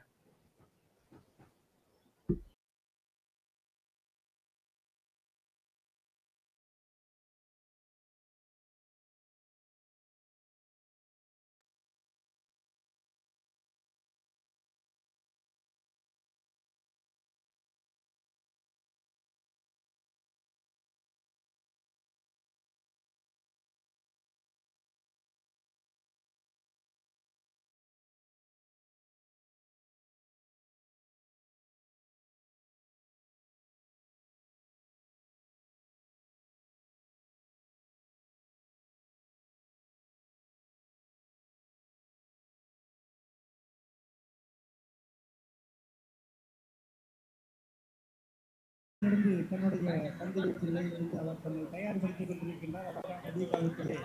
இருந்து தன்னுடைய பந்து வீச்சு நிலையிலிருந்து அவர் தன்னை தயார்படுத்திக் கொண்டிருக்கின்றார். அதற்கான தீபாவளியிலே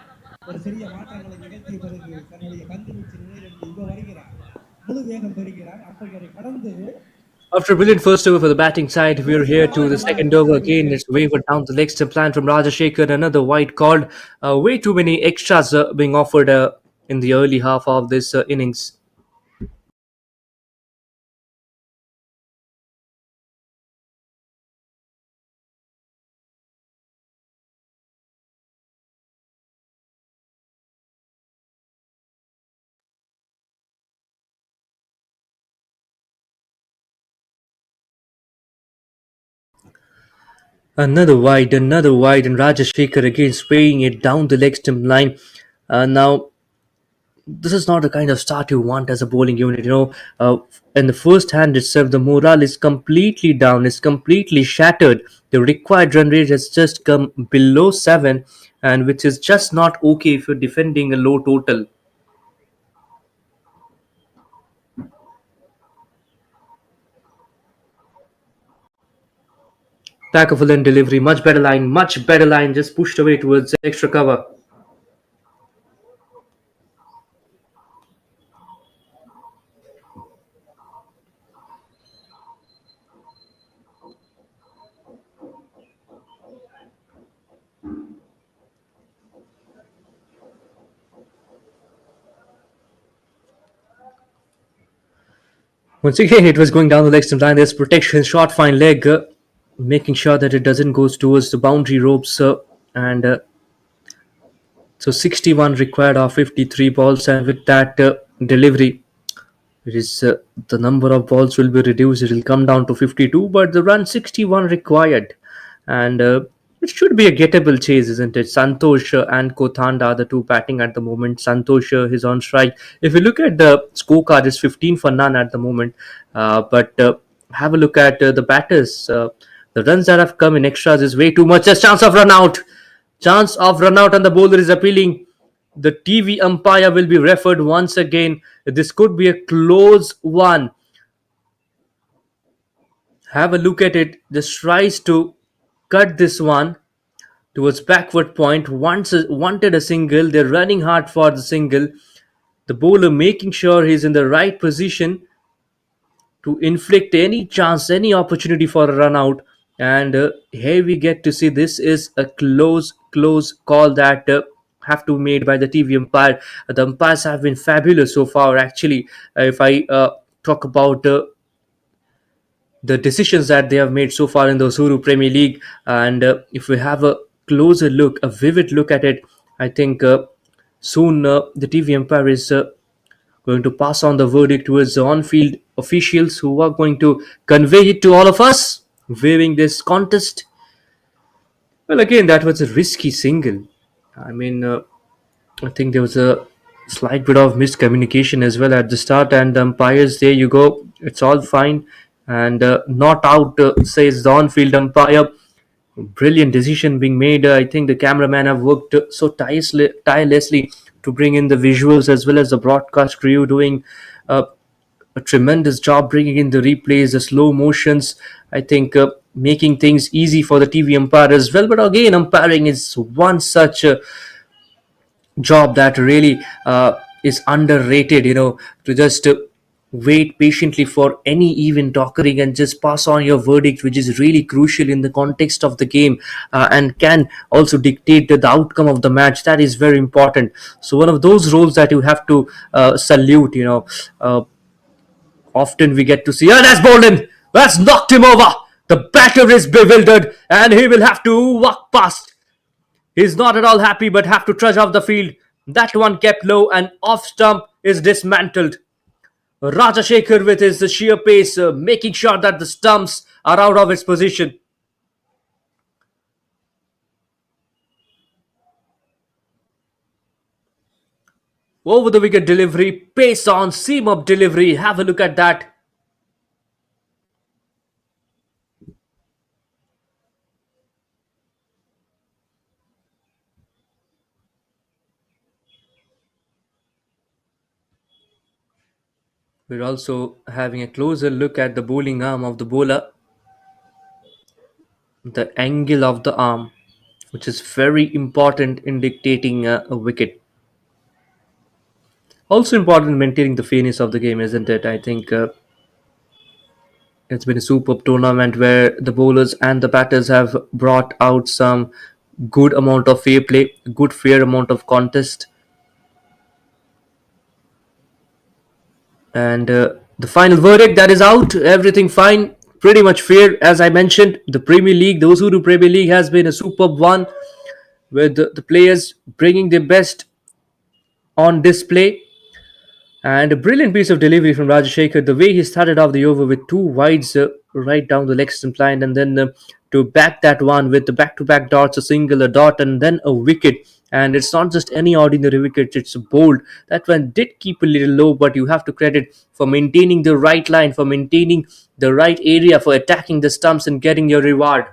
ஒரு சிறிய மாற்றங்களை நிகழ்த்திய பிறகு தன்னுடைய பந்து வீச்சு நிலையிலிருந்து இங்கு வருகிறார், முழு வேகம் பெறுகிறார். அப்படி கடந்து After a brilliant first over for the batting side, we're here to the second over again. It's wavered down the leg stump line from Rajashekar. Another wide called. Way too many extras being offered in the early half of this innings. Another wide, and Rajashekar again spraying it down the leg stump line. Now, this is not the kind of start you want as a bowling unit. In the first hand itself, the morale is completely down, is completely shattered. The required run rate has just come below 7, and which is just not okay if you're defending a low total. Back of a lane delivery, much better line, just pushed away towards extra cover. Once again, it was going down the leg stump line. There's protection, short, fine leg, making sure that it doesn't go towards the boundary ropes. And so 61 required of 53 balls, and with that delivery, it is the number of balls will be reduced. It will come down to 52, but the run 61 required, and it should be a gettable chase, isn't it? Santosh and Kothanda are the two batting at the moment. Santosh is on strike. If you look at the scorecard, it's 15 for none at the moment. But have a look at the batters. The runs that have come in extras is way too much. There's chance of run out. Chance of run out, and the bowler is appealing. The TV umpire will be referred once again. This could be a close one. Have a look at it. Just tries to cut this one towards backward point. Wanted a single. They're running hard for the single. The bowler making sure he's in the right position to inflict any chance, any opportunity for a run out. And here we get to see this is a close call that have to be made by the TV umpire. The umpires have been fabulous so far. Actually, if I talk about the decisions that they have made so far in the OSUDU Premier League, and if we have a closer look, a vivid look at it, I think soon the TV umpire is going to pass on the verdict towards the on-field officials who are going to convey it to all of us viewing this contest. Well, again, that was a risky single. I mean, I think there was a slight bit of miscommunication as well at the start, and the umpires, there you go, it's all fine. And not out, says the on-field umpire. Brilliant decision being made. I think the cameraman have worked so tirelessly to bring in the visuals as well as the broadcast crew doing a tremendous job bringing in the replays, the slow motions. I think making things easy for the TV umpire as well. But again, umpiring is one such job that really is underrated. To just wait patiently for any event occurring and just pass on your verdict, which is really crucial in the context of the game, and can also dictate the outcome of the match. That is very important. So one of those roles that you have to salute. Often we get to see, oh, that's Bolden, that's knocked him over. The batter is bewildered and he will have to walk past. He's not at all happy but have to trudge off the field. That one kept low and off stump is dismantled. Rajashekhar with his sheer pace making sure that the stumps are out of its position. Over the wicket delivery, pace on, seam up delivery. Have a look at that. We're also having a closer look at the bowling arm of the bowler, the angle of the arm, which is very important in dictating a wicket. Also important in maintaining the fairness of the game, isn't it? I think it's been a superb tournament where the bowlers and the batters have brought out some good amount of fair play, good fair amount of contest, and the final verdict that is out. Everything fine, pretty much fair. As I mentioned, the Premier League, the OSUDU Premier League, has been a superb one with the players bringing their best on display. And a brilliant piece of delivery from Rajashekhar. The way he started off the over with two wides right down the leg stump line, and then to back that one with the back-to-back dots, a single, a dot, and then a wicket. And it's not just any ordinary wicket; it's a bold. That one did keep a little low, but you have to credit for maintaining the right line, for maintaining the right area, for attacking the stumps and getting your reward.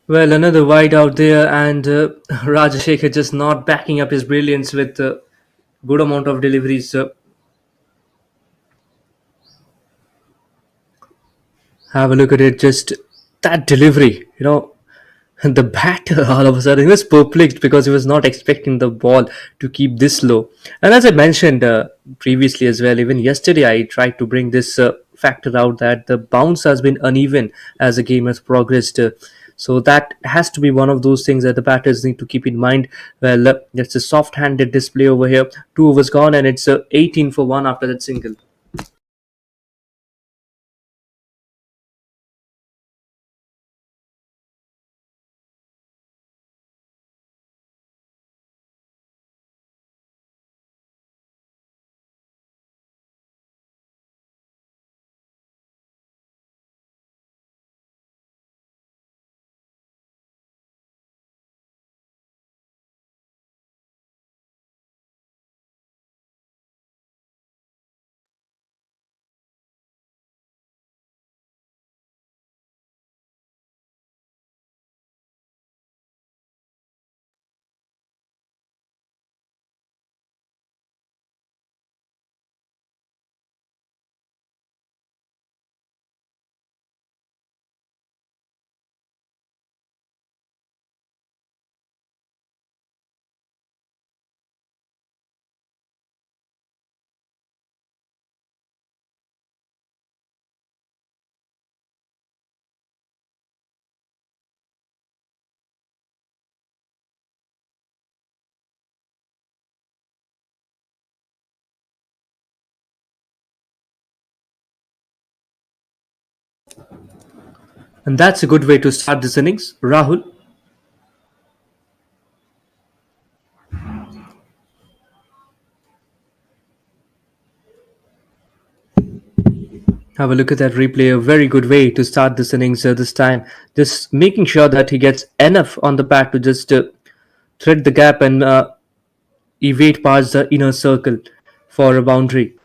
Well, another wide out there, and Rajashekhar just not backing up his brilliance with good amount of deliveries. Have a look at it, just that delivery, and the batter all of a sudden he was perplexed because he was not expecting the ball to keep this low. And as I mentioned previously as well, even yesterday I tried to bring this factor out that the bounce has been uneven as the game has progressed. So that has to be one of those things that the batters need to keep in mind. Well, that's a soft-handed display over here. 2 overs gone, and it's 18 for one after that single. And that's a good way to start this innings. Rahul, have a look at that replay. A very good way to start this innings this time. Just making sure that he gets enough on the bat to just thread the gap and evade past the inner circle for a boundary.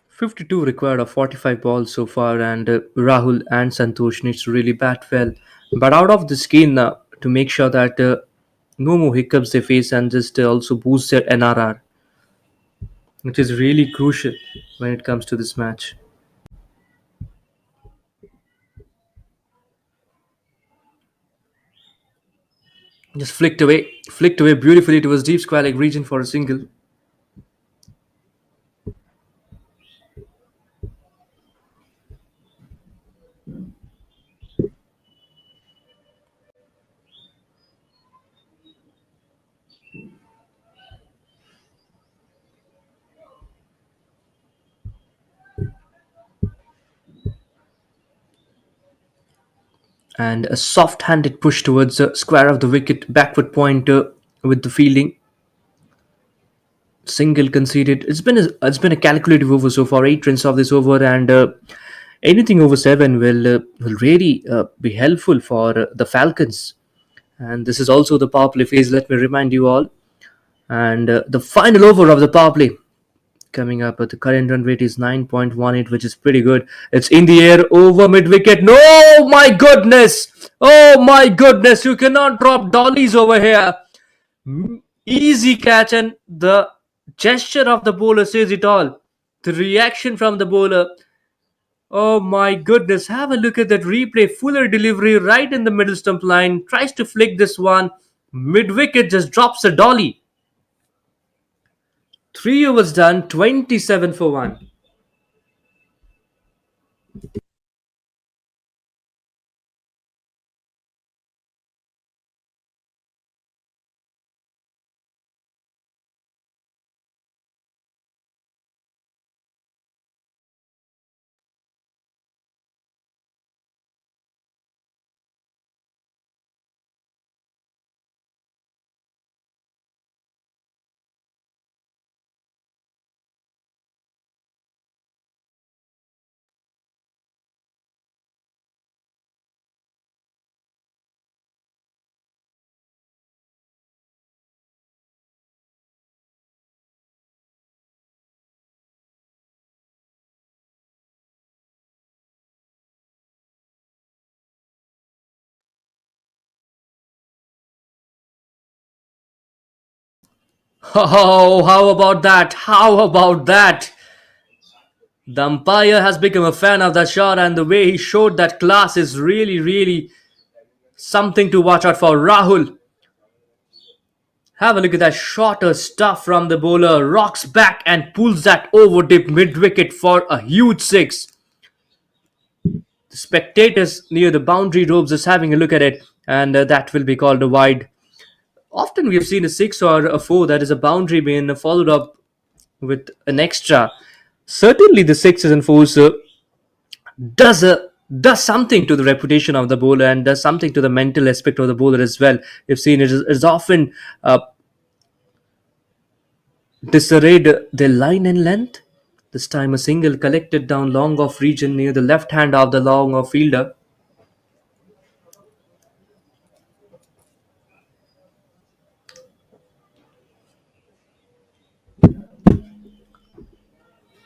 52 required of 45 balls so far, and Rahul and Santosh needs to really bat well. But out of this game to make sure that no more hiccups they face and just also boost their NRR, which is really crucial when it comes to this match. Just flicked away beautifully towards deep square leg region for a single. And a soft-handed push towards the square of the wicket, backward pointer with the fielding. Single conceded. It's been a calculative over so far. 8 runs of this over, and anything over 7 will really be helpful for the Falcons. And this is also the power play phase. Let me remind you all. And the final over of the power play coming up. The current run rate is 9.18, which is pretty good. It's in the air over mid wicket. No, my goodness! Oh my goodness! You cannot drop dollies over here. Easy catch, and the gesture of the bowler says it all. The reaction from the bowler. Oh my goodness, have a look at that replay. Fuller delivery right in the middle stump line. Tries to flick this one. Mid wicket just drops a dolly. 3 overs done, 27 for 1. Oh, how about that? How about that? The umpire has become a fan of that shot, and the way he showed that class is really, really something to watch out for. Rahul, have a look at that shorter stuff from the bowler. Rocks back and pulls that over dip mid wicket for a huge six. The spectators near the boundary ropes is having a look at it, and that will be called a wide. Often we have seen a 6 or a 4, that is a boundary, being followed up with an extra. Certainly, the 6s and 4s does a does something to the reputation of the bowler and does something to the mental aspect of the bowler as well. You've seen it is often disarrayed their line and length. This time, a single collected down long off region near the left hand of the long off fielder.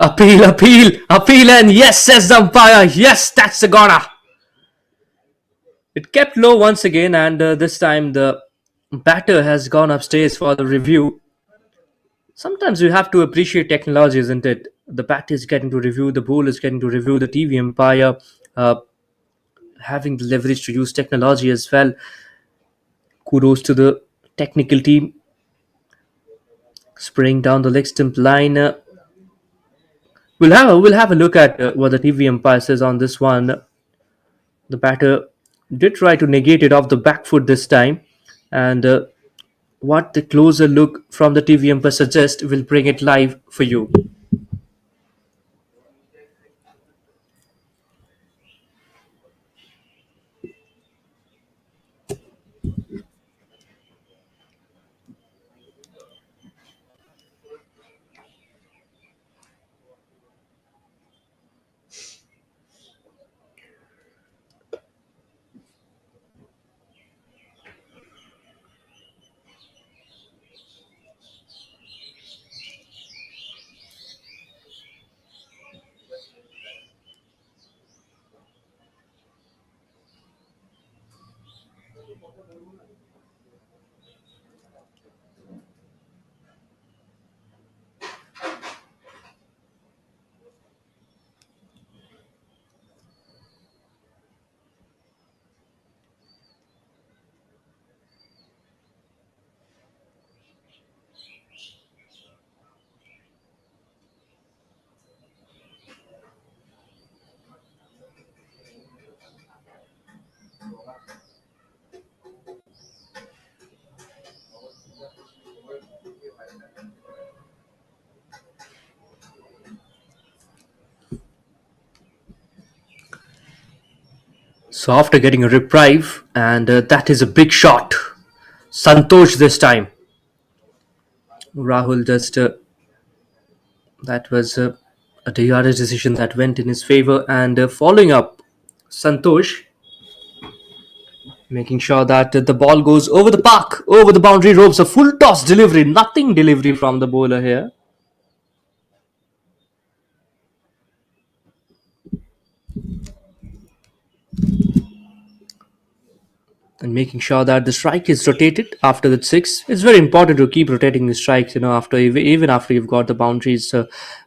Appeal, appeal, appeal, and yes, says the umpire. Yes, that's a goner. It kept low once again, and this time the batter has gone upstairs for the review. Sometimes you have to appreciate technology, isn't it? The batter is getting to review, the bowler is getting to review, the TV umpire uh, having the leverage to use technology as well. Kudos to the technical team spraying down the leg stump line. We'll have a look at what the TV umpire says on this one. The batter did try to negate it off the back foot this time, and what the closer look from the TV umpire suggests will bring it live for you. So after getting a reprieve, and that is a big shot. Santosh this time. Rahul just that was a DRS decision that went in his favor, and following up, Santosh making sure that the ball goes over the park, over the boundary ropes. A full toss delivery, nothing delivery from the bowler here. And making sure that the strike is rotated after the six. It's very important to keep rotating the strikes, after even after you've got the boundaries.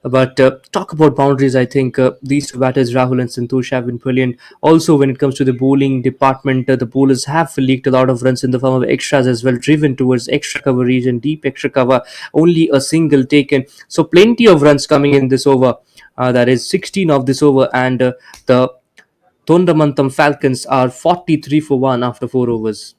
But talk about boundaries, I think these two batters, Rahul and Santosh, have been brilliant. Also, when it comes to the bowling department, the bowlers have leaked a lot of runs in the form of extras as well, driven towards extra cover region, deep extra cover. Only a single taken, so plenty of runs coming in this over. That is 16 of this over, and the THONDAMANATHAM Falcons are 43 for 1 after 4 overs.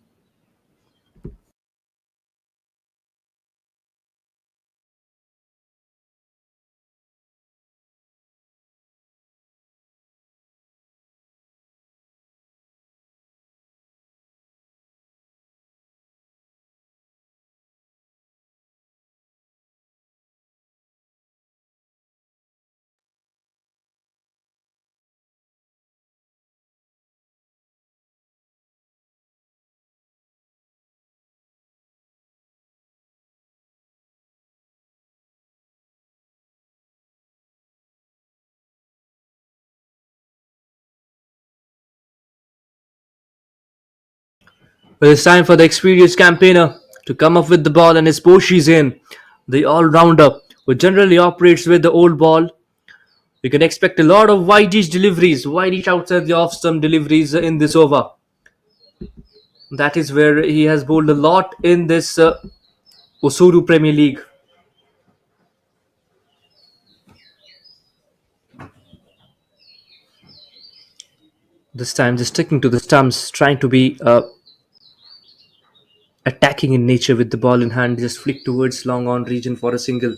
But it's time for the experienced campaigner to come up with the ball, and his Poshi's in. The all-rounder who generally operates with the old ball. We can expect a lot of wide-ish deliveries, wide-ish outside the off-stump deliveries in this over. That is where he has bowled a lot in this OSUDU Premier League. This time just sticking to the stumps, trying to be attacking in nature with the ball in hand, just flick towards long on region for a single.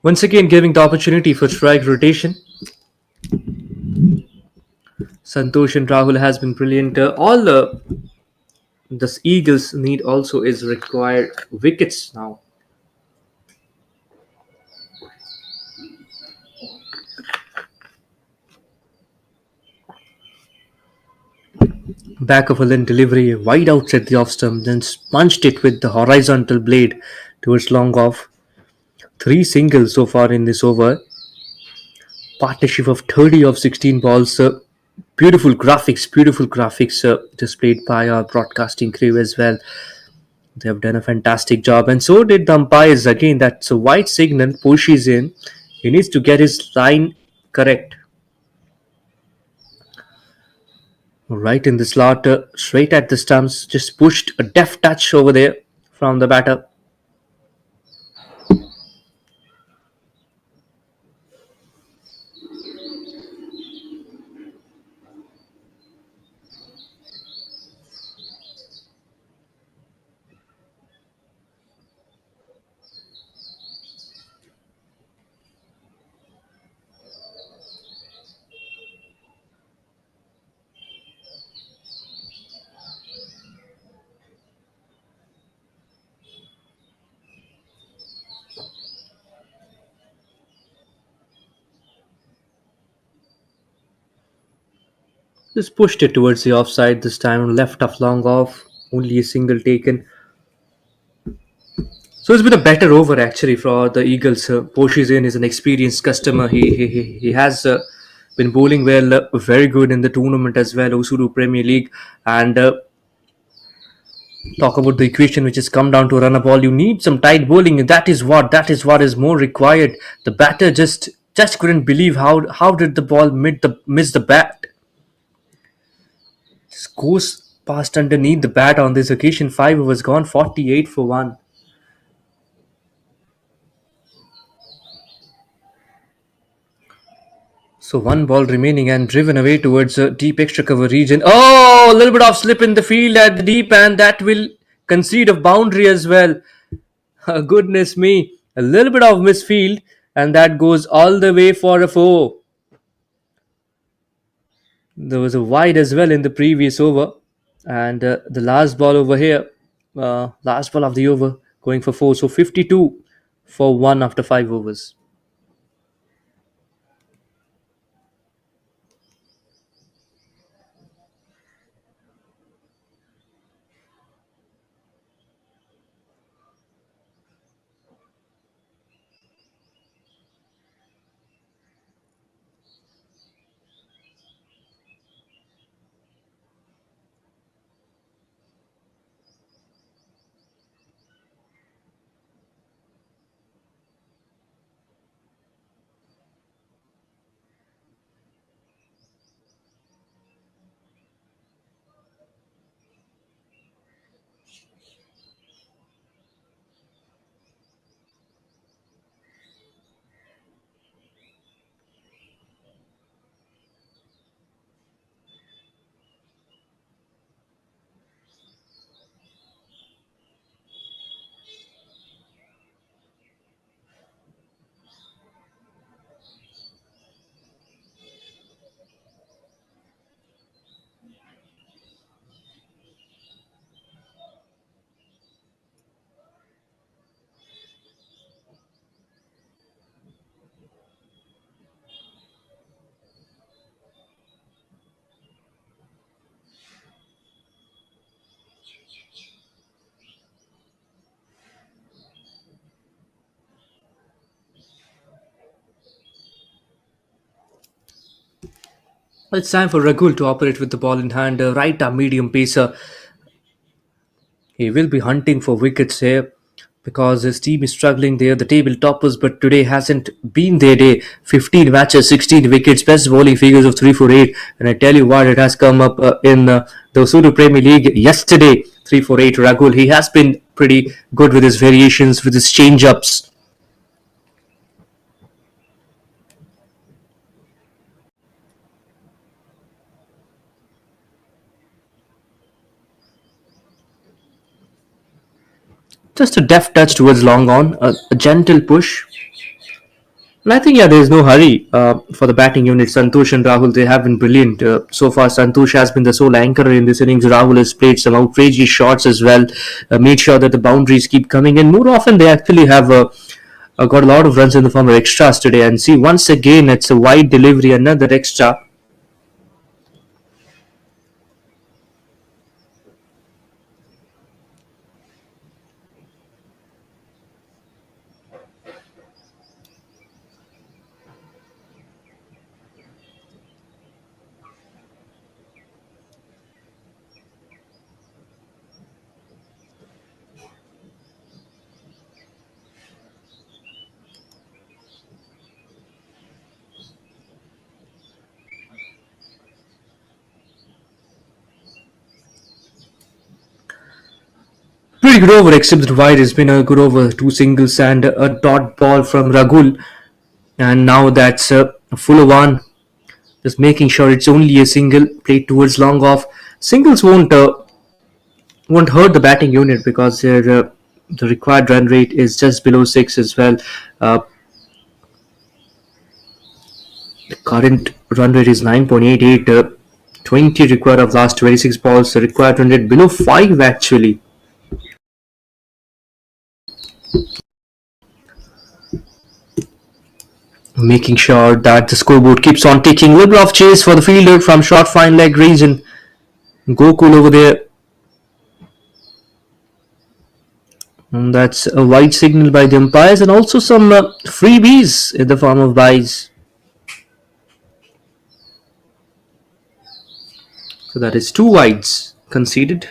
Once again giving the opportunity for strike rotation. Santosh and Rahul has been brilliant. All the Eagles need also is required wickets now. Back of a limb delivery, wide outside the off stump, then punched it with the horizontal blade towards long off. Three singles so far in this over. Partnership of 30 of 16 balls. Beautiful graphics displayed by our broadcasting crew as well. They have done a fantastic job, and so did the umpires. Again, that's a white signal. Pushes in. He needs to get his line correct. Right in the slot, straight at the stumps. Just pushed a deft touch over there from the batter. Just pushed it towards the offside this time. Left off long off. Only a single taken. So it's been a better over actually for the Eagles. Poshizen is an experienced customer. He has been bowling well, very good in the tournament as well, OSUDU Premier League. And talk about the equation which has come down to run a ball. You need some tight bowling. That is what is more required. The batter just couldn't believe how did the ball miss the bat. Just goes past underneath the bat on this occasion. 5 overs gone, 48 for 1. So one ball remaining and driven away towards a deep extra cover region. Oh, a little bit of slip in the field at the deep, and that will concede a boundary as well. Goodness me. A little bit of misfield, and that goes all the way for a 4. There was a wide as well in the previous over. And the last ball over here, last ball of the over, going for 4. So 52 for 1 after 5 overs. It's time for Ragul to operate with the ball in hand. Right arm medium pacer. He will be hunting for wickets here because his team is struggling there. The table toppers, but today hasn't been their day. 15 matches, 16 wickets, best bowling figures of 348. And I tell you what, it has come up in the OSUDU Premier League yesterday. 348 Ragul. He has been pretty good with his variations, with his change ups. Just a deft touch towards long on, a gentle push. And I think, yeah, there's no hurry for the batting unit. Santosh and Rahul, they have been brilliant. So far, Santosh has been the sole anchor in this innings. Rahul has played some outrageous shots as well, made sure that the boundaries keep coming in. More often, they actually have got a lot of runs in the form of extras today. And see, once again, it's a wide delivery, another extra. Pretty good over, except that wide has been a good over. Two singles and a dot ball from Ragul. And now that's a full one. Just making sure it's only a single played towards long off. Singles won't hurt the batting unit because the required run rate is just below 6 as well. The current run rate is 9.88. 20 required of last 26 balls. The required run rate below 5 actually. Making sure that the scoreboard keeps on ticking. Little off chase for the fielder from short fine leg region. Gokul over there. And that's a wide signal by the umpires and also some freebies in the form of byes. So that is 2 wides conceded.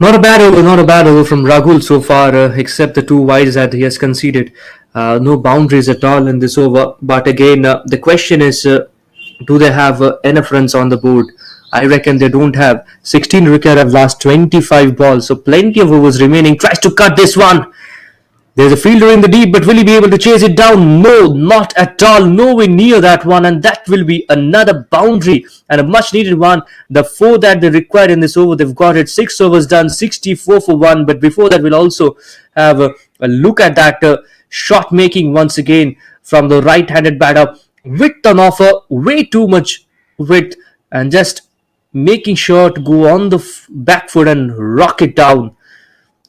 Not a bad over from Rahul so far, except the 2 wides that he has conceded. No boundaries at all in this over. But again, the question is, do they have enough runs on the board? I reckon they don't have. 16 wicket have last 25 balls, so plenty of overs remaining. Tries to cut this one. There's a fielder in the deep, but will he be able to chase it down? No, not at all. Nowhere near that one, and that will be another boundary and a much needed one. The 4 that they required in this over, they've got it. 6 overs done, 64 for 1. But before that, we'll also have a look at that shot making once again from the right-handed batter. Width on offer, way too much width, and just making sure to go on the back foot and rock it down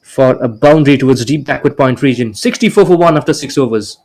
for a boundary towards the deep backward point region. 64 for 1 after 6 overs.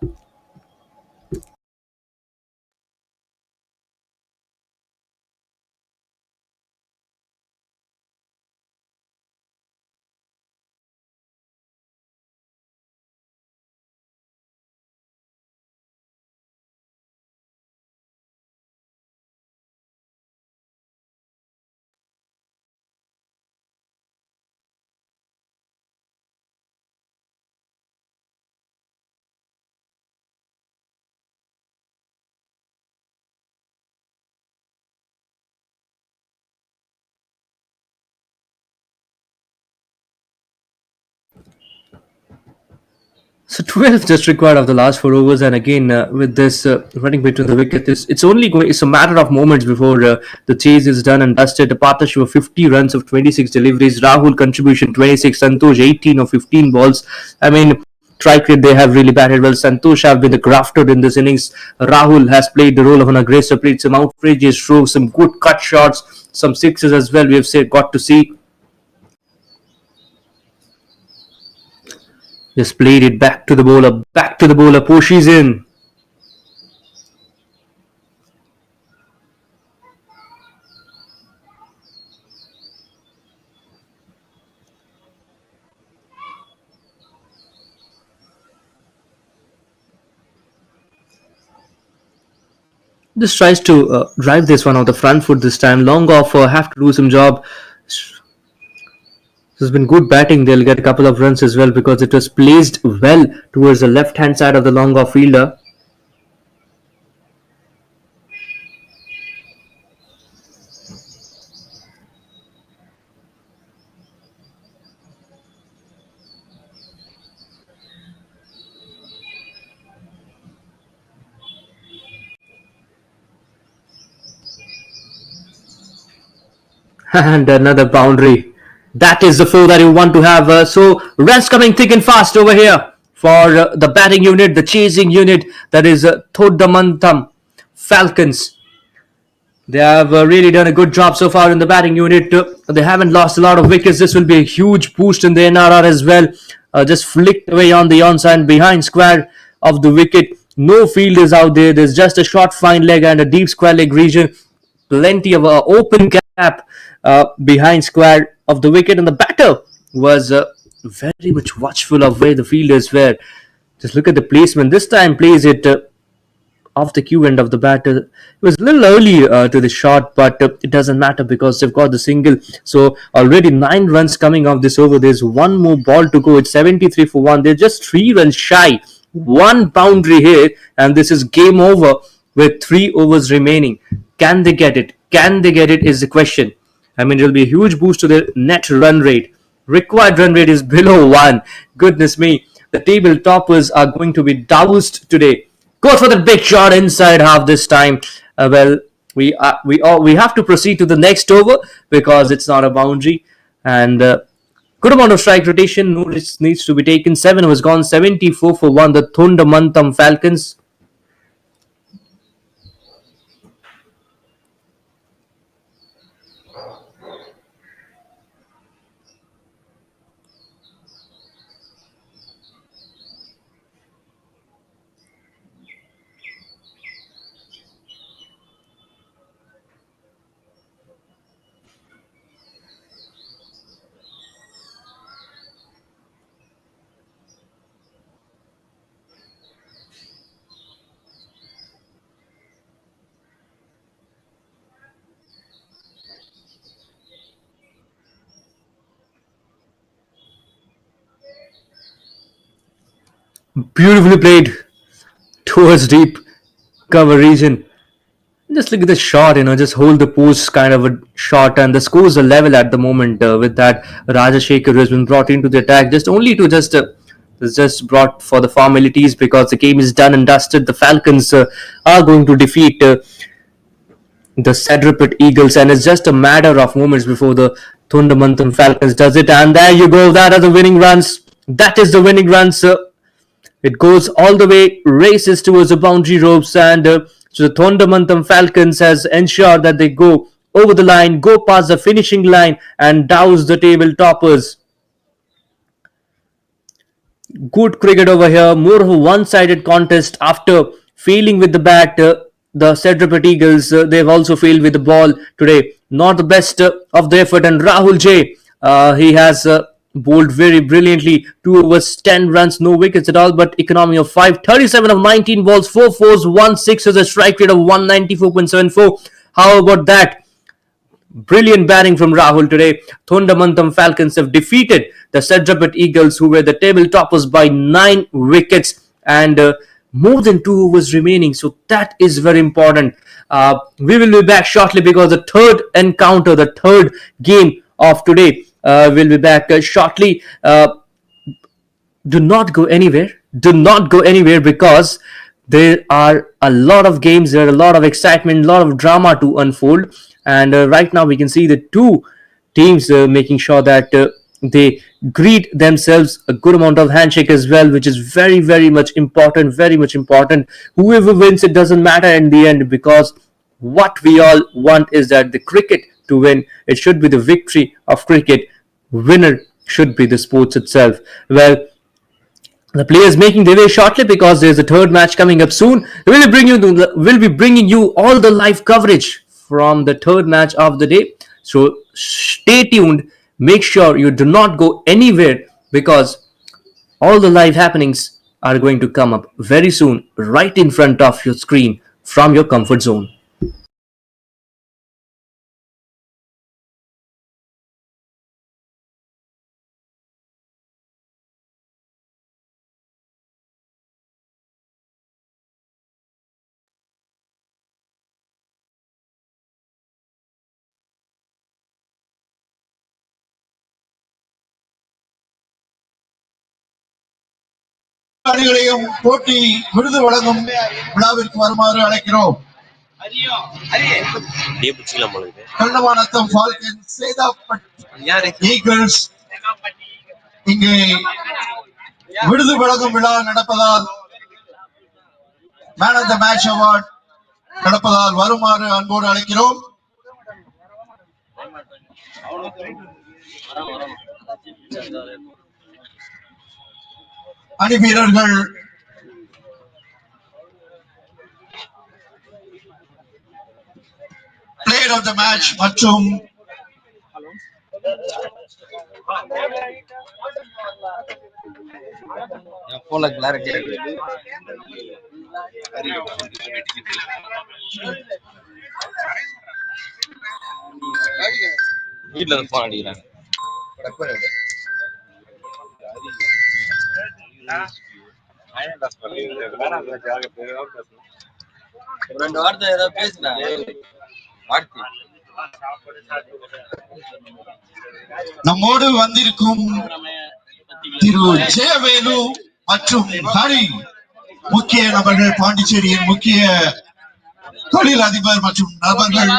So 12 just required of the last 4 overs, and again with this running between the wicket, it's a matter of moments before the chase is done and dusted. A partnership of 50 runs of 26 deliveries. Rahul contribution 26, Santosh 18 of 15 balls. I mean, strike rate they have really batted well. Santosh have been the grafted in this innings. Rahul has played the role of an aggressor, played some outrageous strokes, some good cut shots, some sixes as well. We have got to see. Just played it back to the bowler, Poshi's in. Just tries to drive this one on the front foot this time. Long off, have to do some job. This has been good batting. They'll get a couple of runs as well because it was placed well towards the left-hand side of the long off fielder. And another boundary. That is the 4 that you want to have. So runs coming thick and fast over here for the batting unit, the chasing unit. That is THONDAMANATHAM Falcons. They have really done a good job so far in the batting unit. They haven't lost a lot of wickets. This will be a huge boost in the NRR as well. Just flicked away on the onside behind square of the wicket. No fielders out there. There's just a short fine leg and a deep square leg region. Plenty of open gap behind square of the wicket, and the batter was very much watchful of where the fielders were. Just look at the placement. This time plays it off the cue end of the bat. It was a little early to the shot, but it doesn't matter because they've got the single. So already 9 runs coming off this over. There's one more ball to go. It's 73 for one. They're just 3 runs shy. One boundary here, and this is game over with 3 overs remaining. Can they get it? Can they get it is the question. I mean, it'll be a huge boost to their net run rate. Required run rate is below 1. Goodness me. The table toppers are going to be doused today. Go for the big shot inside half this time. Well, we have to proceed to the next over because it's not a boundary. And good amount of strike rotation. No risk needs to be taken. 7 overs gone. 74 for 1. The THONDAMANATHAM Falcons. Beautifully played towards deep cover region. Just look at the shot, just hold the post kind of a shot, and the scores are level at the moment with that Rajashekar who has been brought into the attack just only to just brought for the formalities because the game is done and dusted. The Falcons are going to defeat the SEDARAPET Eagles, and it's just a matter of moments before the THONDAMANATHAM Falcons does it. And there you go, that are the winning runs. That is the winning runs. It goes all the way, races towards the boundary ropes, and so the THONDAMANATHAM Falcons has ensured that they go over the line, go past the finishing line, and douse the table toppers. Good cricket over here. More of a one-sided contest after failing with the bat. The SEDARAPET Eagles, they've also failed with the ball today. Not the best of the effort. And Rahul J, he has bowled very brilliantly. 2 overs, 10 runs, no wickets at all, but economy of 5. 37 of 19 balls, 4 fours, 1 6 with a strike rate of 194.74. How about that? Brilliant batting from Rahul today. THONDAMANATHAM Falcons have defeated the SEDARAPET Eagles, who were the table toppers, by 9 wickets and more than 2 overs remaining. So that is very important. We will be back shortly because the third encounter, the third game of today, will be back shortly. Do not go anywhere. Do not go anywhere because there are a lot of games, there are a lot of excitement, a lot of drama to unfold. And right now we can see the two teams making sure that they greet themselves a good amount of handshake as well, which is very, very much important, very much important. Whoever wins, it doesn't matter in the end, because what we all want is that the cricket to win. It should be the victory of cricket. Winner should be the sports itself. Well, the players making their way shortly because there's a third match coming up soon. We'll be bringing you all the live coverage from the third match of the day. So stay tuned. Make sure you do not go anywhere because all the live happenings are going to come up very soon right in front of your screen from your comfort zone. அணிகளையும் போட்டி விருது வழங்கும் விழாவிற்கு வருமாறு அழைக்கிறோம். THONDAMANATHAM Falcons, SEDARAPET Eagles இங்கே விருது வழங்கும் விழா நடப்பதால், man of the match award நடப்பதால் வருமாறு அன்போடு அழைக்கிறோம். அணி வீரர்கள் பிளேயர் ஆஃப் த மேட்ச் மற்றும் வீட்டுல போன் அடிக்கிறாங்க. ரெண்டு வார்த்தை ஏதாவது பேசுறேன். நம்மோடு வந்திருக்கும் திரு ஜெயவேலு மற்றும் ஹரி முக்கிய நபர்கள், பாண்டிச்சேரியின் முக்கிய தொழில் அதிபர் மற்றும் நபர்கள்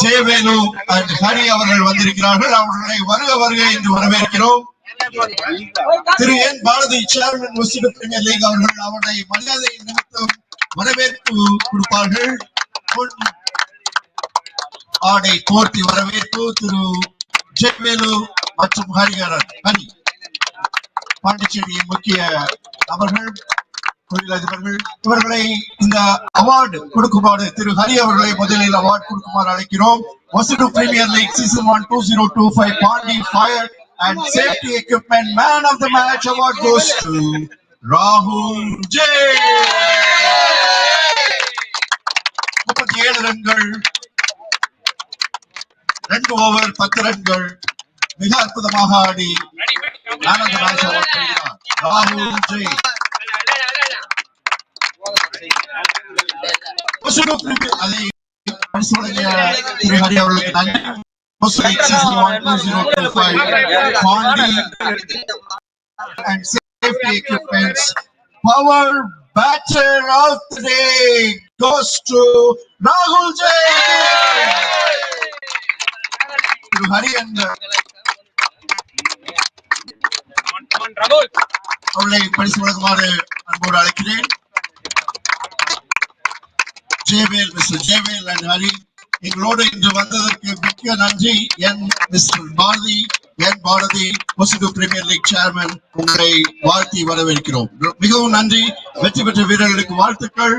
ஜெயவேலு அண்ட் ஹரி அவர்கள் வந்திருக்கிறார்கள். அவர்களை வருக வருக என்று வரவேற்கிறோம். திரு N Bharathi chairman OSUDU premier league அவர்கள் அவருடைய மரியாதை நிமித்தம் வரவேற்பு கொடுப்பார்கள். ஆடை போர்த்தி வரவேற்பு திரு ஜெயவேலு மற்றும் ஹரிஹரன். ஹரி பாண்டிச்சேரியின் முக்கிய நபர்கள், தொழிலதிபர்கள். இவர்களை இந்த அவார்டு கொடுக்குமாறு திரு ஹரி அவர்களை முதலில் அவார்டு கொடுக்குமாறு அழைக்கிறோம். OSUDU Premier League Season 1 2025 Pondy Fire and Safety Equipment Man of the Match Award goes to Rahul J. 37 ரன்கள், 2 ஓவர் 10 ரன்கள், மிக அற்புதமாக ஆடி Man of the Match Award பெறுகிறார் ராகுல் ஜெய். OSUDU Premier அதை பரிசோதனைய திரு ஹரி அவர்களுக்கு நன்றி. Season 1 2025 Pondy and Safety Equipment's Power Batter of the Day goes to Rahul J. திரு ஹரி அவர்களை பரிசு வழங்குமாறு அன்போடு அழைக்கிறேன். ஜெயவேல், மிஸ்டர் ஜெயவேல் அண்ட் ஹரி எங்களோடு இன்று வந்ததற்கு மிக்க நன்றி. Mister Bharathi, N Bharathi OSUDU premier league chairman, உங்களை வாழ்த்தி வரவேற்கிறோம். மிகவும் நன்றி. வெற்றி பெற்ற வீரர்களுக்கு வாழ்த்துக்கள்.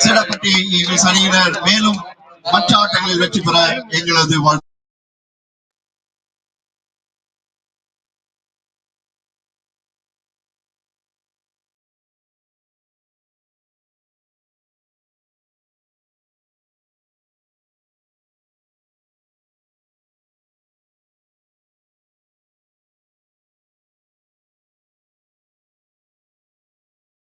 சேடாப்பட்டி எங்கள் அணியினர் மேலும் மற்ற ஆட்டங்களில் வெற்றி பெற எங்களது வாழ்த்து.